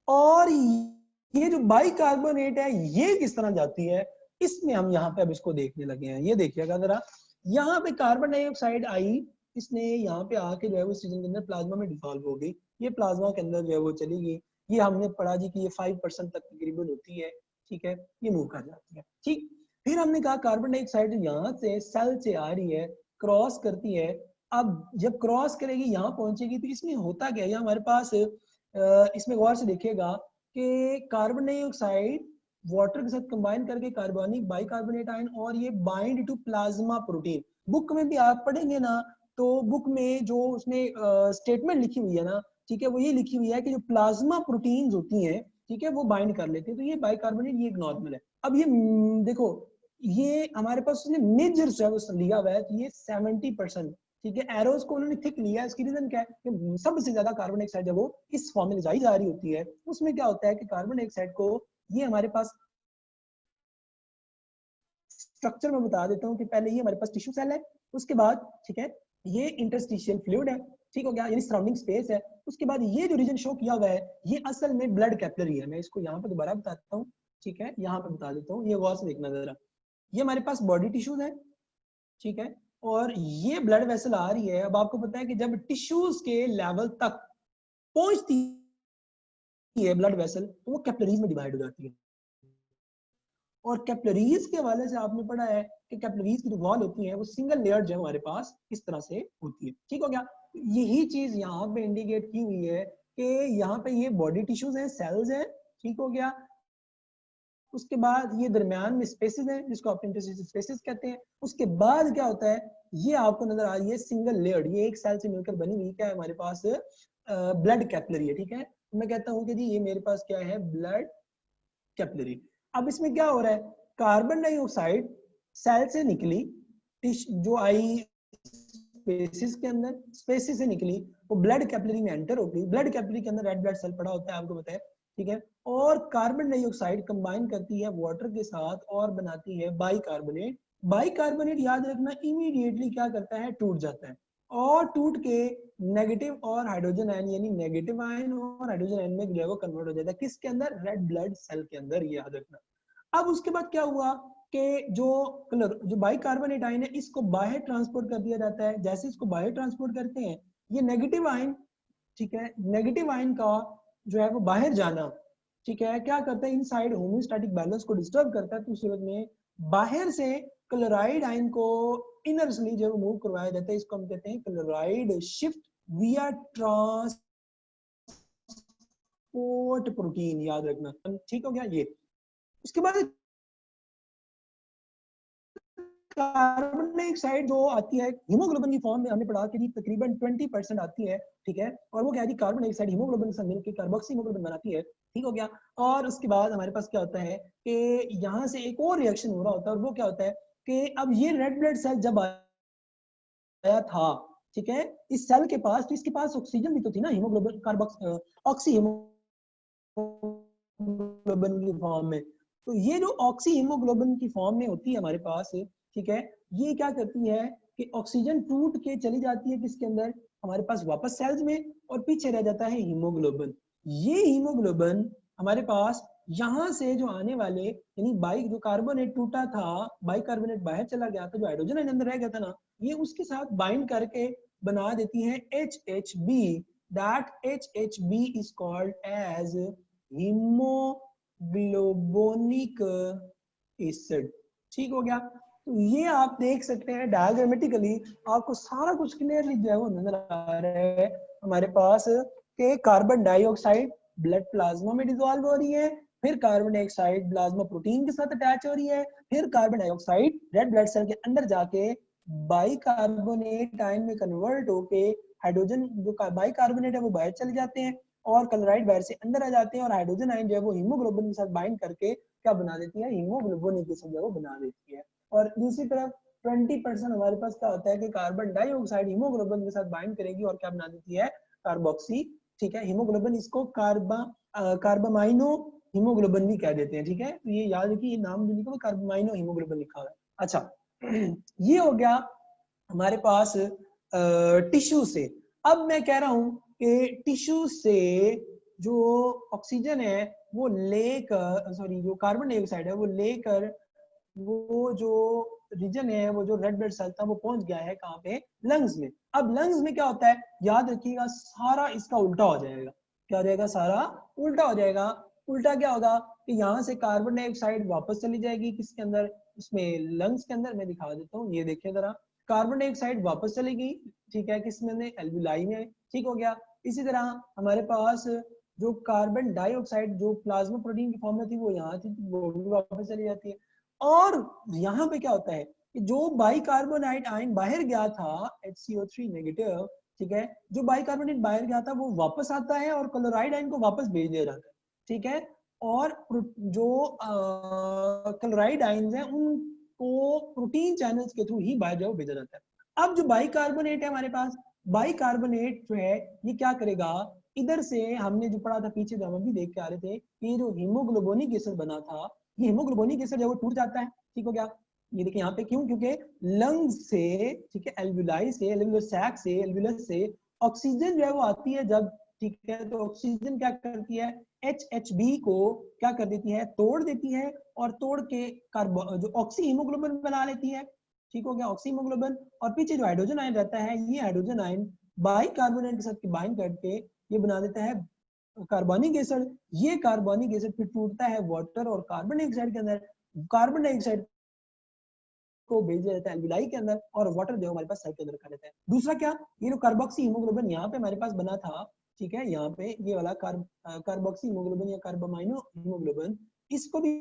A: और ये जो बाइकार्बोनेट है ये किस तरह जाती है, इसमें हम यहाँ पे अब इसको देखने लगे हैं। ये देखिएगा जरा, यहाँ पे कार्बन डाइऑक्साइड आई, इसने यहाँ पे आके जो है वो सीजन के अंदर प्लाज्मा में डिसॉल्व हो गई, ये प्लाज्मा के अंदर जो है वो चली गई, ये हमने पढ़ा जी कि ये 5% तक तकरीबन होती है, ठीक है, ये मूव कर जाती है, ठीक। फिर हमने कहा कार्बन डाइऑक्साइड यहाँ से सेल से आ रही है, क्रॉस करती है, अब जब क्रॉस करेगी यहाँ पहुंचेगी, तो इसमें होता क्या है, हमारे पास इसमें गौर से देखिएगा कि कार्बन डाइऑक्साइड वाटर के साथ कंबाइन करके कार्बनिक बाइकार्बोनेट आयन, और ये bind to plasma protein. Book में भी आप पढ़ेंगे ना, तो बुक में जो उसमें स्टेटमेंट लिखी हुई है ना, ठीक है, वो ये लिखी हुई है कि जो प्लाज्मा प्रोटीन्स होती हैं, ठीक है, वो बाइंड कर लेते हैं, तो ये बाइकार्बोनेट ये एक नॉर्मल है। अब ये देखो, ये हमारे पास उसने मेजर जो है वो लिया हुआ है, तो ये 70%, ठीक है, एरोस को उन्होंने थिक लिया है, इसकी रीजन क्या है कि सबसे ज्यादा कार्बन डाइऑक्साइड जब वो इस फॉर्म में जाई जा रही होती है, उसमें क्या होता है कि कार्बन डाइऑक्साइड को, ये हमारे पास स्ट्रक्चर में बता देता हूँ कि पहले ये हमारे पास टिश्यू सेल है, उसके बाद, ठीक है, ये इंटरस्टिशियल फ्लूइड है, ठीक हो गया, यानी सराउंडिंग स्पेस है, उसके बाद ये जो रीजन शो किया हुआ है ये असल में ब्लड कैपिलरी है। मैं इसको यहाँ पे दोबारा बताता हूँ, ठीक है, यहाँ पे बता देता हूँ, ये गौर से देखना जरा, ये हमारे पास बॉडी टिश्यूज है, ठीक है, और ये ब्लड वेसल आ रही है। अब आपको पता है कि जब टिश्यूज के लेवल तक पहुंचती है ब्लड वेसल, तो वो कैपिलरीज में डिवाइड हो जाती है, और कैपिलरीज के हवाले से आपने पढ़ा है कि कैपिलरीज की जो वॉल होती है वो सिंगल लेयर जो है हमारे पास इस तरह से होती है, ठीक हो गया। यही चीज यहाँ पे इंडिकेट की हुई है कि यहाँ पे ये बॉडी टिश्यूज हैं, सेल्स हैं, ठीक हो गया, उसके बाद ये दरमियान में स्पेसेस हैं जिसको आप इंटरस्टिशियल स्पेसेस कहते हैं, उसके बाद क्या होता है, ये आपको नजर आ रही है सिंगल लेयर्ड, ये एक सेल से मिलकर बनी हुई क्या है हमारे पास, ब्लड कैपिलरी है, ठीक है, मैं कहता हूँ कि जी ये मेरे पास क्या है, ब्लड कैपिलरी। अब इसमें क्या हो रहा है, कार्बन डाइऑक्साइड सेल से निकली, जो आई स्पेसिस के अंदर, स्पेसिस से निकली, वो ब्लड कैपिलरी में एंटर हो गई, ब्लड कैपिलरी के अंदर रेड ब्लड सेल पड़ा होता है, आपको पता है, ठीक है, और कार्बन डाइऑक्साइड कंबाइन करती है वाटर के साथ और बनाती है बाइकार्बोनेट। बाइकार्बोनेट याद रखना इमीडिएटली क्या करता है, टूट जाता है, और टूट के नेगेटिव और हाइड्रोजन आयन, यानी नेगेटिव आयन और हाइड्रोजन आयन में जो है वो कन्वर्ट हो जाता है, किसके अंदर, रेड ब्लड सेल के अंदर, ये याद रखना। अब उसके बाद क्या हुआ कि जो बाइकार्बोनेट आयन है इसको बाहर ट्रांसपोर्ट कर दिया जाता है, जैसे इसको बाहर ट्रांसपोर्ट करते हैं, ये नेगेटिव आयन, ठीक है, नेगेटिव आयन का जो है वो बाहर जाना, ठीक है, क्या करता है, इनसाइड होमोस्टैटिक बैलेंस को डिस्टर्ब करता है, तो उस सूरत में बाहर से क्लोराइड आयन को इनर्सली जो मूव करवाया जाता है, इसको हम कहते हैं क्लोराइड शिफ्ट विया ट्रांसपोर्ट प्रोटीन, याद रखना, ठीक हो गया ये। उसके बाद कार्बन डाइऑक्साइड जो आती है हीमोग्लोबिन की फॉर्म में, हमने पढ़ा कि तकरीबन 20% आती है, ठीक है, और वो क्या है, कार्बन डाइऑक्साइड हीमोग्लोबिन से मिलकर कार्बोक्सी हीमोग्लोबिन बनाती है, ठीक हो गया। और उसके बाद हमारे पास क्या होता है कि यहाँ से एक और रिएक्शन हो रहा होता है, और वो क्या होता है कि अब ये रेड ब्लड सेल जब आया था, ठीक है, इस सेल के पास, तो इसके पास ऑक्सीजन भी तो थी ना, हीमोग्लोबिन कार्बोक्स ऑक्सी हीमोग्लोबिन की फॉर्म में। तो ये जो ऑक्सी हीमोग्लोबिन की फॉर्म में होती है हमारे पास, ठीक है, ये क्या करती है कि ऑक्सीजन टूट के चली जाती है किसके अंदर, हमारे पास वापस सेल्स में, और पीछे रह जाता है हीमोग्लोबिन। ये हीमोग्लोबिन हमारे पास यहाँ से जो आने वाले, यानी बाई जो कार्बोनेट टूटा था, बाइकार्बोनेट बाहर चला गया था, जो हाइड्रोजन अंदर रह गया था ना, ये उसके साथ बाइंड करके बना देती है HHB। that HHB is called as haemoglobinic acid, ठीक हो गया। तो ये आप देख सकते हैं डायग्रामेटिकली, आपको सारा कुछ क्लियरली जो है वो नजर आ रहा है हमारे पास के कार्बन डाइऑक्साइड ब्लड प्लाज्मा में डिसॉल्व हो रही है, फिर कार्बन डाइऑक्साइड प्लाज्मा प्रोटीन के साथ अटैच हो रही है, फिर carbon dioxide red blood cell के अंदर जाके बाइकार्बोनेट आयन में कन्वर्ट होके हाइड्रोजन जो बाइकार्बोनेट है वो बाहर चले जाते हैं, और क्लोराइड बाहर से अंदर आ जाते हैं, और हाइड्रोजन आयन जो है वो हीमोग्लोबिन के साथ बाइंड करके क्या बना देती है, हीमोग्लोबिनिक एसिड जो है वो बना देती है। और दूसरी तरफ 20% हमारे पास क्या होता है कि कार्बन डाइऑक्साइड हीमोग्लोबिन के साथ बाइंड करेगी और क्या बना देती है, कार्बोक्सी, ठीक है, हीमोग्लोबिन, इसको कार्बामाइनो हीमोग्लोबिन भी कह देते हैं, ठीक है। तो ये याद रखिए, ये नाम जो लिखा हुआ कार्बामाइनो हीमोग्लोबिन लिखा हुआ है। अच्छा, ये हो गया हमारे पास टिश्यू से। अब मैं कह रहा हूं कि टिश्यू से जो ऑक्सीजन है वो लेकर, सॉरी जो कार्बन डाइऑक्साइड है वो लेकर, वो जो रीजन है, वो जो रेड ब्लड सेल था वो पहुंच गया है कहाँ पे, लंग्स में। अब लंग्स में क्या होता है, याद रखिएगा, सारा इसका उल्टा हो जाएगा। क्या हो जाएगा, सारा उल्टा हो जाएगा। उल्टा क्या होगा कि यहाँ से कार्बन डाइऑक्साइड वापस चली जाएगी किसके अंदर, उसमें लंग्स के अंदर। मैं दिखा देता हूँ, ये देखिए जरा, कार्बन डाइऑक्साइड वापस चलेगी, ठीक है, किसमें, एल्विलाई में, ठीक हो गया। इसी तरह हमारे पास जो कार्बन डाइऑक्साइड जो प्लाज्मा प्रोटीन की फॉर्म में थी वो यहाँ थी, वो भी वापस चली जाती है। और यहाँ पे क्या होता है कि जो बाइकार्बोनेट आयन बाहर गया था HCO3 नेगेटिव, ठीक है, जो बाइकार्बोनेट बाहर गया था वो वापस आता है और क्लोराइड आयन को वापस भेज दिया जाता है, ठीक है। और जो क्लोराइड आयन है उनको प्रोटीन चैनल्स के थ्रू ही बाहर जो भेजा जाता है। अब जो बाइकार्बोनेट है हमारे पास, बाइकार्बोनेट जो है ये क्या करेगा, इधर से हमने जो पढ़ा था पीछे, जब हम भी देख के आ रहे थे कि जो हीमोग्लोबोनिक एसिड बना था, ये हीमोग्लोबोनिक एसिड है वो टूट जाता है, ठीक हो गया। ये देखिए यहाँ पे क्यों, क्योंकि लंग्स से, ठीक है, एल्विलाई से, एल्वियोलर सैक से, एल्वियोलस से ऑक्सीजन जो है वो आती है जब, ठीक है, तो ऑक्सीजन क्या करती है, HHB को क्या कर देती है, तोड़ देती है, और तोड़ के जो ऑक्सी हीमोग्लोबिन बना लेती है, ठीक हो गया, ऑक्सी हीमोग्लोबिन। और पीछे जो हाइड्रोजन आयन रहता है, ये हाइड्रोजन आयन बाइकार्बोनेट के साथ बाइंड करके ये बना देता है कार्बोनिक एसिड। ये कार्बोनिक एसिड फिर टूटता है वाटर और कार्बन डाइऑक्साइड के अंदर, कार्बन डाइऑक्साइड को भेज दिया जाता है एल्विलाई के अंदर, और वाटर जो हमारे पास सेल के अंदर रखा जाता है। दूसरा क्या, ये जो कार्बोक्सी हीमोग्लोबिन यहाँ पे हमारे पास बना था, ठीक है, यहाँ पे ये वाला कार्बोक्सी हीमोग्लोबिन या कार्बामाइनो हीमोग्लोबिन, इसको भी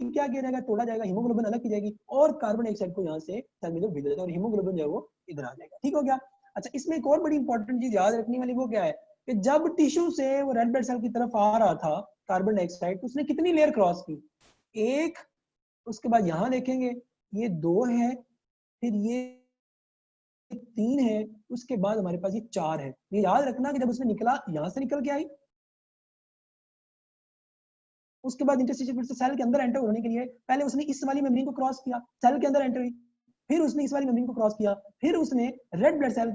A: क्या किया जाएगा, तोड़ा जाएगा, हीमोग्लोबिन अलग की जाएगी, और कार्बन डाइऑक्साइड को यहाँ से सेल में जो भेजा जाएगा, और हीमोग्लोबिन जो है वो इधर आ जाएगा, ठीक हो गया। अच्छा, इसमें एक और बड़ी इंपॉर्टेंट चीज याद रखने वाली वो क्या है कि जब टिश्यू से वो रेड ब्लड सेल की तरफ आ रहा था कार्बन डाइऑक्साइड, तो उसने कितनी लेयर क्रॉस की, एक, उसके बाद यहाँ देखेंगे ये 2 है, फिर ये 3 है, उसके बाद हमारे पास ये 4 है। ये याद रखना कि जब उसने निकला, यहाँ से निकल के आई, उसके बाद इंटरस्टिशियल फिर से सेल के अंदर एंटर होने के लिए पहले उसने इस वाली मेम्ब्रेन को क्रॉस किया, सेल के अंदर एंटर हुई, फिर उसने इस वाली मेम्ब्रेन को क्रॉस किया, फिर उसने रेड ब्लड सेल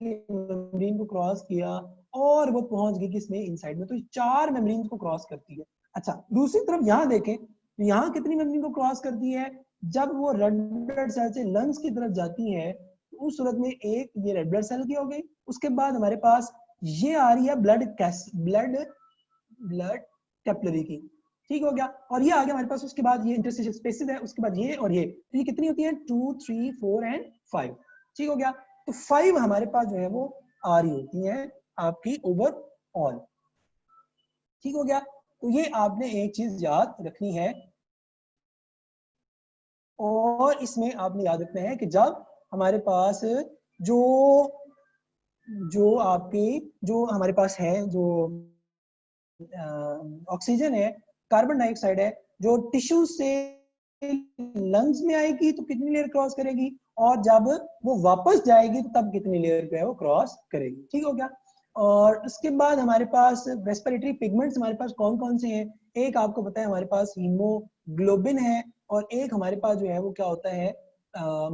A: मेम्ब्रेन को क्रॉस किया, और वो पहुंच गई किसमें, इनसाइड में। तो 4 मेम्ब्रेन को क्रॉस करती है। अच्छा, दूसरी तरफ यहाँ देखें, तो यहाँ कितनी मेम्ब्रेन को क्रॉस करती है, जब वो रेड ब्लड सेल से लंग्स की तरफ जाती है, तो उस सूरत में एक ये रेड ब्लड सेल की हो गई, उसके बाद हमारे पास ये आ रही है ब्लड कैपिलरी की, ठीक हो गया। और ये आ गया हमारे पास, उसके बाद ये इंटरस्टिशियल स्पेसेस है, उसके बाद ये और ये, तो ये कितनी होती है, 2, 3, 4 एंड 5, ठीक हो गया। तो 5 हमारे पास जो है वो आ रही होती है आपकी ओवरऑल, ठीक हो गया। तो ये आपने एक चीज याद रखनी है। और इसमें आपने याद रखना है कि जब हमारे पास जो जो आपके जो हमारे पास है जो ऑक्सीजन है, कार्बन डाइऑक्साइड है, जो टिश्यू से लंग्स में आएगी तो कितनी लेयर क्रॉस करेगी, और जब वो वापस जाएगी तो तब कितनी लेयर पे वो क्रॉस करेगी। ठीक हो गया। और उसके बाद हमारे पास रेस्पिरेटरी पिगमेंट्स हमारे पास कौन कौन से हैं? एक आपको पता है हमारे पास हीमोग्लोबिन है, और एक हमारे पास जो है वो क्या होता है,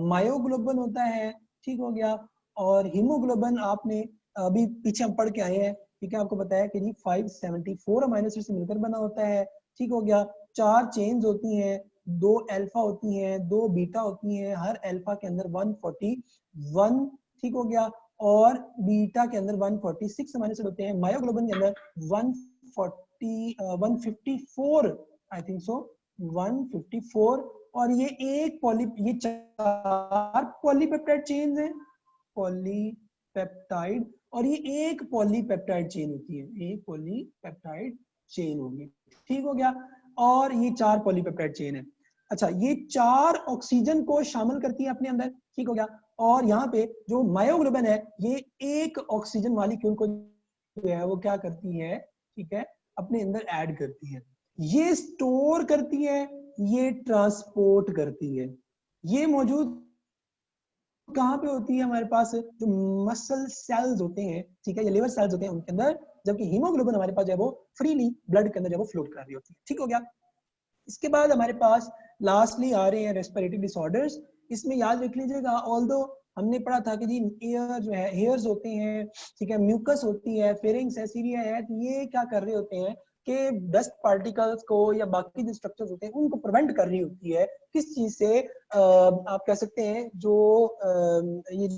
A: मायोग्लोबिन होता है। ठीक हो गया। और हीमोग्लोबिन आपने अभी पीछे हम पढ़ के आए हैं, ठीक है, आपको पता है कि जी 574 अमीनो एसिड से मिलकर बना होता है। ठीक हो गया। 4 चेन्स होती हैं, 2 अल्फा होती हैं, 2 बीटा होती हैं, हर अल्फा के अंदर 141, ठीक हो गया, और बीटा के अंदर 146 अमीनो एसिड होते हैं। मायोग्लोबिन के अंदर 154 आई थिंक सो 154, और ये ये 4 पॉलीपेप्टाइड चेन्स हैं, पॉलीपेप्टाइड, और ये एक पॉलीपेप्टाइड चेन होती है, एक पॉलीपेप्टाइड चेन होगी। ठीक हो गया। और ये 4 पॉलीपेप्टाइड चेन है। अच्छा, ये 4 ऑक्सीजन को शामिल करती है अपने अंदर। ठीक हो गया। और यहाँ पे जो मायोग्लोबिन है, ये एक ऑक्सीजन मॉलिक्यूल को जो है वो क्या करती है, ठीक है, अपने अंदर ऐड करती है। ये स्टोर करती है, ये ट्रांसपोर्ट करती है। ये मौजूद कहाँ पे होती है? हमारे पास जो मसल सेल्स होते हैं, ठीक है, ये लिवर सेल्स होते हैं उनके अंदर, जबकि हीमोग्लोबिन हमारे पास जो है वो फ्रीली ब्लड के अंदर जो है वो फ्लोट कर रही होती है। ठीक हो गया। इसके बाद हमारे पास लास्टली आ रहे हैं रेस्पिरेटरी डिसऑर्डर्स। इसमें याद रख लीजिएगा, ऑल्दो हमने पढ़ा था कि जी एयर जो है, हेयर्स होते हैं, ठीक है, म्यूकस होती है, फेरिंग्स है, सीरिया है, तो ये क्या कर रहे होते हैं कि डस्ट पार्टिकल्स को या बाकी जो स्ट्रक्चर्स होते हैं उनको प्रिवेंट कर रही होती है। किस चीज से? आप कह सकते हैं जो ये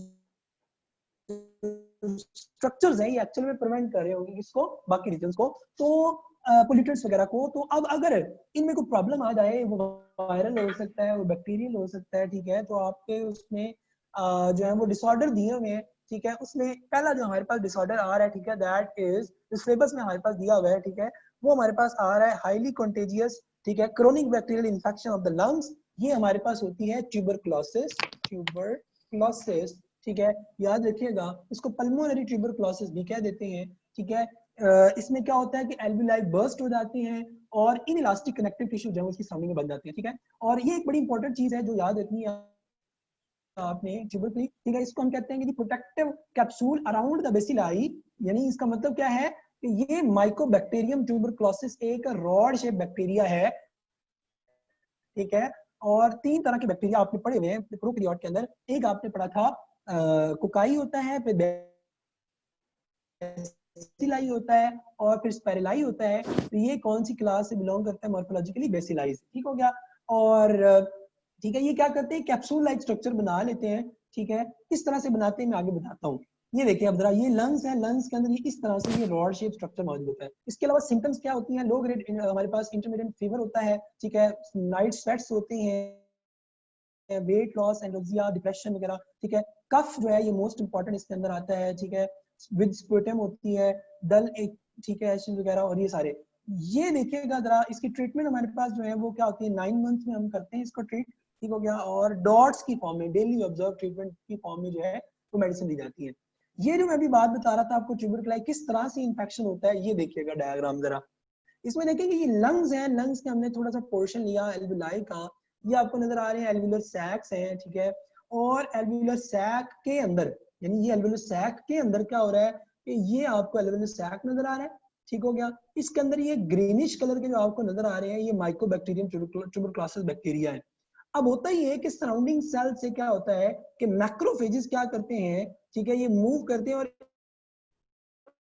A: स्ट्रक्चर्स हैं ये एक्चुअल में प्रिवेंट कर रहे होंगे किसको? बाकी रीजन्स को, तो पोल्यूटेंट्स वगैरह को। तो अब अगर इनमें कोई प्रॉब्लम आ जाए, वो वायरल हो सकता है, वो बैक्टीरियल हो सकता है, ठीक है, तो आपके उसमें जो है वो डिसऑर्डर दिए हुए हैं। ठीक है, उसमें पहला जो हमारे पास डिसऑर्डर आ रहा है, ठीक है, दैट इज सिलेबस में हमारे पास दिया हुआ है, ठीक है, वो हमारे पास आ रहा है हाईली कंटेजियस, ठीक है, chronic bacterial infection of the lungs. ये हमारे पास होती है ट्यूबरक्लोसिस, ट्यूबरक्लोसिस, ठीक है, याद रखिएगा, इसको पल्मोनरी ट्यूबरक्लोसिस भी कह देते हैं। ठीक है, इसमें क्या होता है कि एल्वियोलाई बर्स्ट हो जाते हैं और इनइलास्टिक कनेक्टिव टिश्यू जो है उसकी सराउंडिंग में बन जाती है। ठीक है, और ये एक बड़ी इंपॉर्टेंट चीज है जो याद रखनी है आपने, ट्यूबरक्ली, ठीक है, इसको हम कहते हैं कि protective capsule around the bacilli. यानी इसका मतलब क्या है कि ये माइकोबैक्टीरियम ट्यूबरक्लोसिस एक रॉड शेप बैक्टीरिया है। ठीक है, और 3 तरह के बैक्टीरिया आपने पढ़े हुए हैं प्रोकैरियोट के अंदर। एक आपने पढ़ा था कोकाई होता है, फिर बेसिलाई होता है, और फिर स्पेरिलाई होता है। तो ये कौन सी क्लास से बिलोंग करता है? Morphologically bacilli. ठीक हो गया। और ठीक है, ये क्या करते हैं? कैप्सूल लाइक स्ट्रक्चर बना लेते हैं। ठीक है, किस तरह से बनाते हैं मैं आगे बताता हूँ। ये देखिए अब जरा, ये लंग्स है, लंग्स के अंदर ये इस तरह से ये रॉड शेप स्ट्रक्चर मौजूद होता है। इसके अलावा सिम्टम्स क्या होती हैं? लो ग्रेड हमारे पास इंटरमीडिएट फीवर होता है, ठीक है, नाइट स्वेट्स होते हैं, वेट लॉस, एनोरेक्सिया, डिप्रेशन वगैरह। ठीक है, कफ जो है ये मोस्ट इंपॉर्टेंट इसके अंदर आता है। ठीक है, विद स्पुटम होती है, डल एक, ठीक है, एसिड वगैरह, और ये सारे। ये देखिएगा जरा, इसकी ट्रीटमेंट हमारे पास जो है वो क्या होती है? 9 मंथ में हम करते हैं इसको ट्रीट। ठीक हो गया। और डॉट्स की फॉर्म में, डेली ऑब्जर्व ट्रीटमेंट की फॉर्म में जो है वो मेडिसिन दी जाती है। ये जो मैं अभी बात बता रहा था आपको ट्यूबरकुलाई किस तरह से इंफेक्शन होता है, ये देखिएगा डायग्राम जरा। इसमें देखेंगे ये लंग्स हैं, लंग्स के हमने थोड़ा सा पोर्शन लिया एल्वियोलाई का। ये आपको नजर आ रहे हैं एल्वियोलर सैक्स हैं, ठीक है, और एल्वियोलर सैक के अंदर, यानी ये एल्वियोलर सैक के अंदर क्या हो रहा है कि ये आपको एल्वियोलर सैक नजर आ रहा है। ठीक हो गया। इसके अंदर ये ग्रीनिश कलर के जो आपको नजर आ रहे हैं, ये माइकोबैक्टीरियम ट्यूबरक्लोसिस बैक्टीरिया है। अब होता ही है कि सराउंडिंग सेल से क्या होता है कि मैक्रोफेजेस क्या करते हैं, ठीक है, ये मूव करते हैं और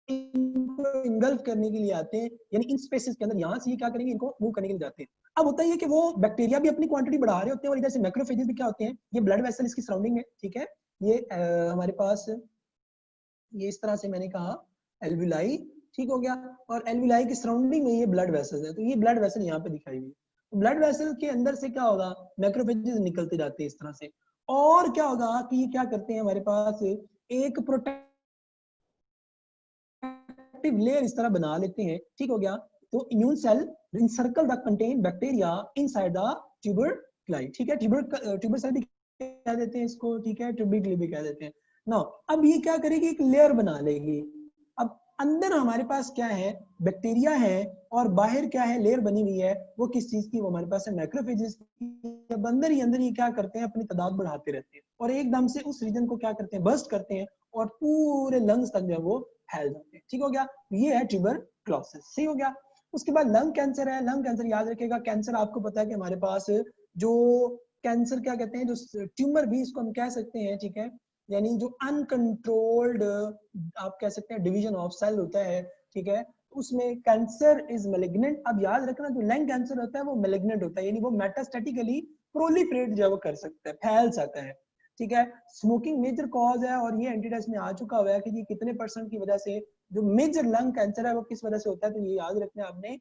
A: इनको इंगल्फ करने के लिए आते हैं, यानी इन स्पेसेस के अंदर यहाँ से ये क्या करेंगे, इनको मूव करने के लिए जाते हैं। अब होता है कि वो बैक्टीरिया भी अपनी क्वांटिटी बढ़ा रहे होते हैं, और इधर से मैक्रोफेजेस भी क्या होते हैं, ये ब्लड वेसल इसकी सराउंडिंग में, ठीक है, ये हमारे पास ये इस तरह से मैंने कहा एल्वियोलाई। ठीक हो गया। और एल्वियोलाई की सराउंडिंग में ये ब्लड वेसल्स है, तो ये ब्लड वेसल यहाँ पे दिखाई हुई है। ब्लड वेसल के अंदर से क्या होगा, मैक्रोफेजेस निकलते जाते हैं इस तरह से। और क्या होगा कि ये क्या करते हैं, हमारे पास एक प्रोटेक्ट लेयर इस तरह बना लेते हैं। ठीक हो गया। तो immune cell encircle the contained bacteria inside the ठीक है, ट्यूबर सेल भी कह देते हैं इसको, ठीक है, ट्यूबिकली भी कह देते हैं। नाउ अब ये क्या करेगी, एक लेयर बना लेगी। अब अंदर हमारे पास क्या है, बैक्टीरिया है, और बाहर क्या है, लेयर बनी हुई है, वो किस चीज की, वो हमारे पास है मैक्रोफेजेस की। अब अंदर ही क्या करते हैं, अपनी तादाद बढ़ाते रहते हैं, और एकदम से उस रीजन को क्या करते हैं, बर्स्ट करते हैं, और पूरे लंग्स तक जो है वो फैल जाते हैं। ठीक हो गया, ये है ट्यूबरक्लोसिस। सही हो गया। उसके बाद लंग कैंसर है। लंग कैंसर याद रखिएगा, कैंसर आपको पता है कि हमारे पास जो कैंसर क्या कहते हैं, जो ट्यूमर भी इसको हम कह सकते हैं, ठीक है, यानी जो अनकंट्रोल्ड आप कह सकते हैं डिवीजन ऑफ सेल होता है, ठीक है, उसमें कैंसर इज मैलिग्नेंट। अब याद रखना, जो लंग कैंसर होता है वो मैलिग्नेंट होता है, यानी वो मेटास्टेटिकली प्रोलिफरेट जो है वो कर सकता है, फैल सकता है। ठीक है, स्मोकिंग मेजर कॉज है, और ये एंटीटेस्ट में आ चुका हुआ है कि ये कितने % की वजह से जो मेजर लंग कैंसर है वो किस वजह से होता है, तो ये याद रखना आपने,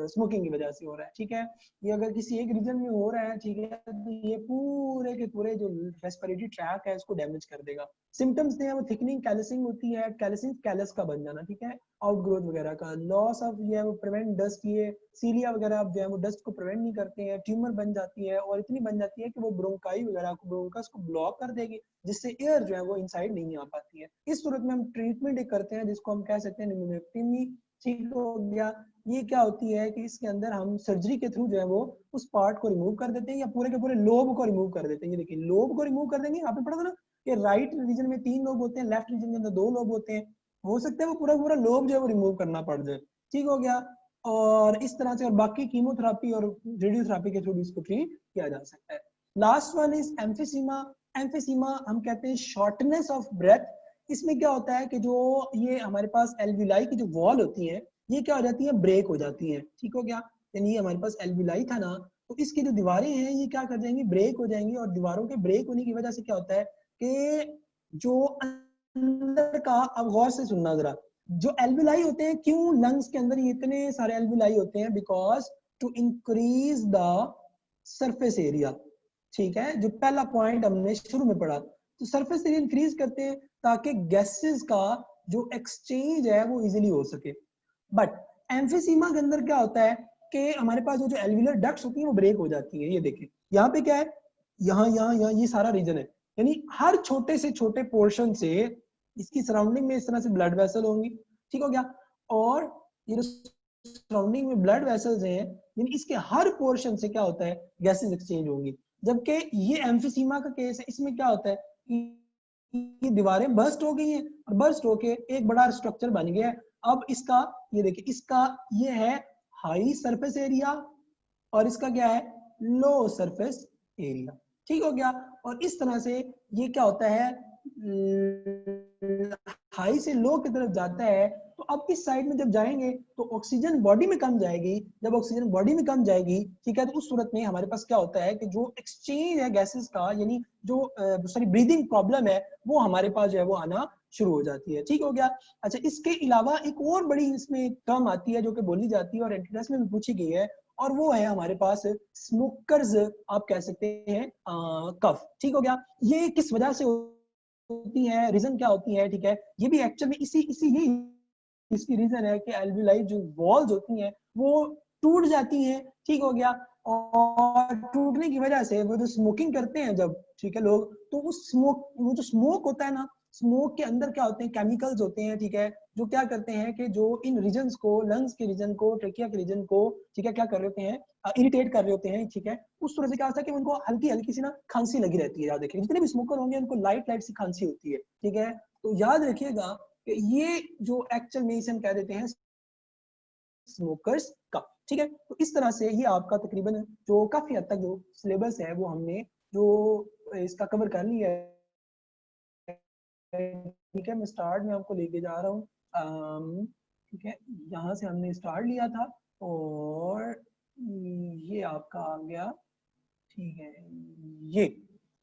A: स्मोकिंग की वजह से हो रहा है। ठीक है, ये अगर किसी एक रीजन में हो रहा है, ठीक है, तो ये पूरे के पूरे जो रेस्पिरेटरी ट्रैक है उसको डैमेज कर देगा। सिम्टम्स हैं वो थिकनिंग, कैलसिंग होती है, कैलसिंग कैलस का बन जाना, ठीक है, आउटग्रोथ वगैरह का, लॉस ऑफ ये वो प्रिवेंट डस्ट, ये सीलिया वगैरह आप जो है वो डस्ट को प्रिवेंट नहीं करते हैं, ट्यूमर बन जाती है, और इतनी बन जाती है कि वो ब्रोंकाई वगैरह को, ब्रोंकस को ब्लॉक कर देगी, जिससे एयर जो है वो इनसाइड नहीं आ पाती है। इस सूरत में हम ट्रीटमेंट एक करते हैं जिसको हम कह सकते हैं निमोनिक्टमी। ठीक हो गया। ये क्या होती है कि इसके अंदर हम सर्जरी के थ्रू जो है वो उस पार्ट को रिमूव कर देते हैं, या पूरे के पूरे लोब को रिमूव कर देते हैं। ये देखिए, लोब को रिमूव कर देंगे, आपने पढ़ा था ना कि राइट रीजन में 3 लोब होते हैं, लेफ्ट रीजन के अंदर 2 लोब होते हैं, हो सकता है वो पूरा पूरा लोब जो है वो रिमूव करना पड़ जाए। ठीक हो गया। और इस तरह से, और बाकी कीमोथेरापी और रेडियोथेरापी के थ्रू भी इसको ट्रीट किया जा सकता है। Last one is emphysema. Emphysema हम कहते हैं शॉर्टनेस ऑफ ब्रेथ। इसमें क्या होता है कि जो ये हमारे पास एल्विलाई की जो वॉल होती है, ये क्या हो जाती है, ब्रेक हो जाती है। ठीक हो गया, यानी ये हमारे पास एल्विलाई था ना, तो इसकी जो दीवारें हैं ये क्या कर जाएंगी, ब्रेक हो जाएंगी, और दीवारों के ब्रेक होने की वजह से क्या होता है कि जो अंदर का, अब गौर से सुनना जरा, जो एल्विलाई होते हैं, क्यों लंग्स के अंदर इतने सारे एल्विलाई होते हैं, because to increase the surface area. ठीक है, जो पहला पॉइंट हमने शुरू में पढ़ा, तो सरफेस एरिया इंक्रीज करते हैं ताकि गैसेस का जो एक्सचेंज है वो इजीली हो सके। बट एम्फीसीमा के अंदर क्या होता है कि हमारे पास जो एल्विलर डक्ट्स होती हैं वो ब्रेक हो जाती हैं। ये देखिए, यहाँ पे क्या है, यहाँ ये सारा रीजन है, यानी हर छोटे से छोटे पोर्शन से इसकी सराउंडिंग में इस तरह से ब्लड वेसल होंगी। ठीक हो गया, और ये सराउंडिंग में ब्लड वेसल्स हैं, यानी इसके हर पोर्शन से क्या होता है, गैसेस एक्सचेंज होंगी। जबकि ये एम्फीसीमा का केस है, इसमें क्या होता है कि ये दीवारें बर्स्ट हो गई हैं, और बर्स्ट होके एक बड़ा स्ट्रक्चर बन गया है। अब इसका, ये देखिए, इसका ये है हाई सरफेस एरिया, और इसका क्या है, लो सरफेस एरिया। ठीक हो गया, और इस तरह से ये क्या होता है, हाई से लो की तरफ जाता है। तो अब इस साइड में जब जाएंगे तो ऑक्सीजन बॉडी में कम जाएगी। जब ऑक्सीजन बॉडी में कम जाएगी, ठीक है, तो उस सूरत में हमारे पास क्या होता है कि जो एक्सचेंज है गैसेस का, यानी जो सॉरी ब्रीदिंग प्रॉब्लम है, वो हमारे पास जो है वो आना शुरू हो जाती है। ठीक हो गया। अच्छा, इसके अलावा एक और बड़ी इसमें टर्म आती है जो कि बोली जाती है और एंट्रेंस में भी पूछी गई है, और वो है हमारे पास स्मोकर्स, आप कह सकते हैं कफ। ठीक हो गया। ये किस वजह से होती है, रीजन क्या होती है, ठीक है, ये भी एक्चुअली इसी इसी ही इसकी रीजन है कि एल्विलाई जो वॉल्स होती हैं वो टूट जाती हैं। ठीक हो गया, और टूटने की वजह से वो जो स्मोकिंग करते हैं जब, ठीक है, लोग, तो उस स्मोक, वो जो स्मोक होता है ना, स्मोक के अंदर क्या होते हैं, केमिकल्स होते हैं, ठीक है, जो क्या करते हैं कि जो इन रीजन्स को, लंग्स के रीजन को, ट्रेकिया के रीजन को, ठीक है, क्या कर रहे होते हैं, इरिटेट कर रहे होते हैं। ठीक है, उस तरह से क्या होता है कि उनको हल्की हल्की सी ना खांसी लगी रहती है। याद रखिए, जितने भी स्मोकर होंगे उनको लाइट लाइट सी खांसी होती है। ठीक है, तो याद रखिएगा कि ये जो एक्चुअल में इसे हम कह देते हैं स्मोकर्स का। ठीक है, तो इस तरह से ये आपका तकरीबन जो काफी हद तक जो सिलेबस है वो हमने जो इसका कवर कर लिया है। ठीक है, मैं स्टार्ट में आपको लेके जा रहा हूँ। ठीक है, यहाँ से हमने स्टार्ट लिया था, और ये आपका आ गया। ठीक है, ये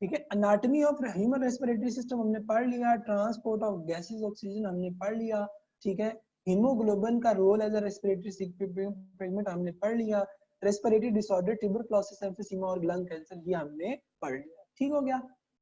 A: ठीक है, anatomy of human respiratory system हमने पढ़ लिया, ट्रांसपोर्ट ऑफ गैसेस ऑक्सीजन हमने पढ़ लिया। ठीक है, हीमोग्लोबिन का role as a respiratory pigment हमने पढ़ लिया। रेस्पिरेटरी डिसऑर्डर, ट्यूबरक्लोसिस, एम्फीसीमा और लंग कैंसर ये हमने पढ़ लिया। ठीक हो गया।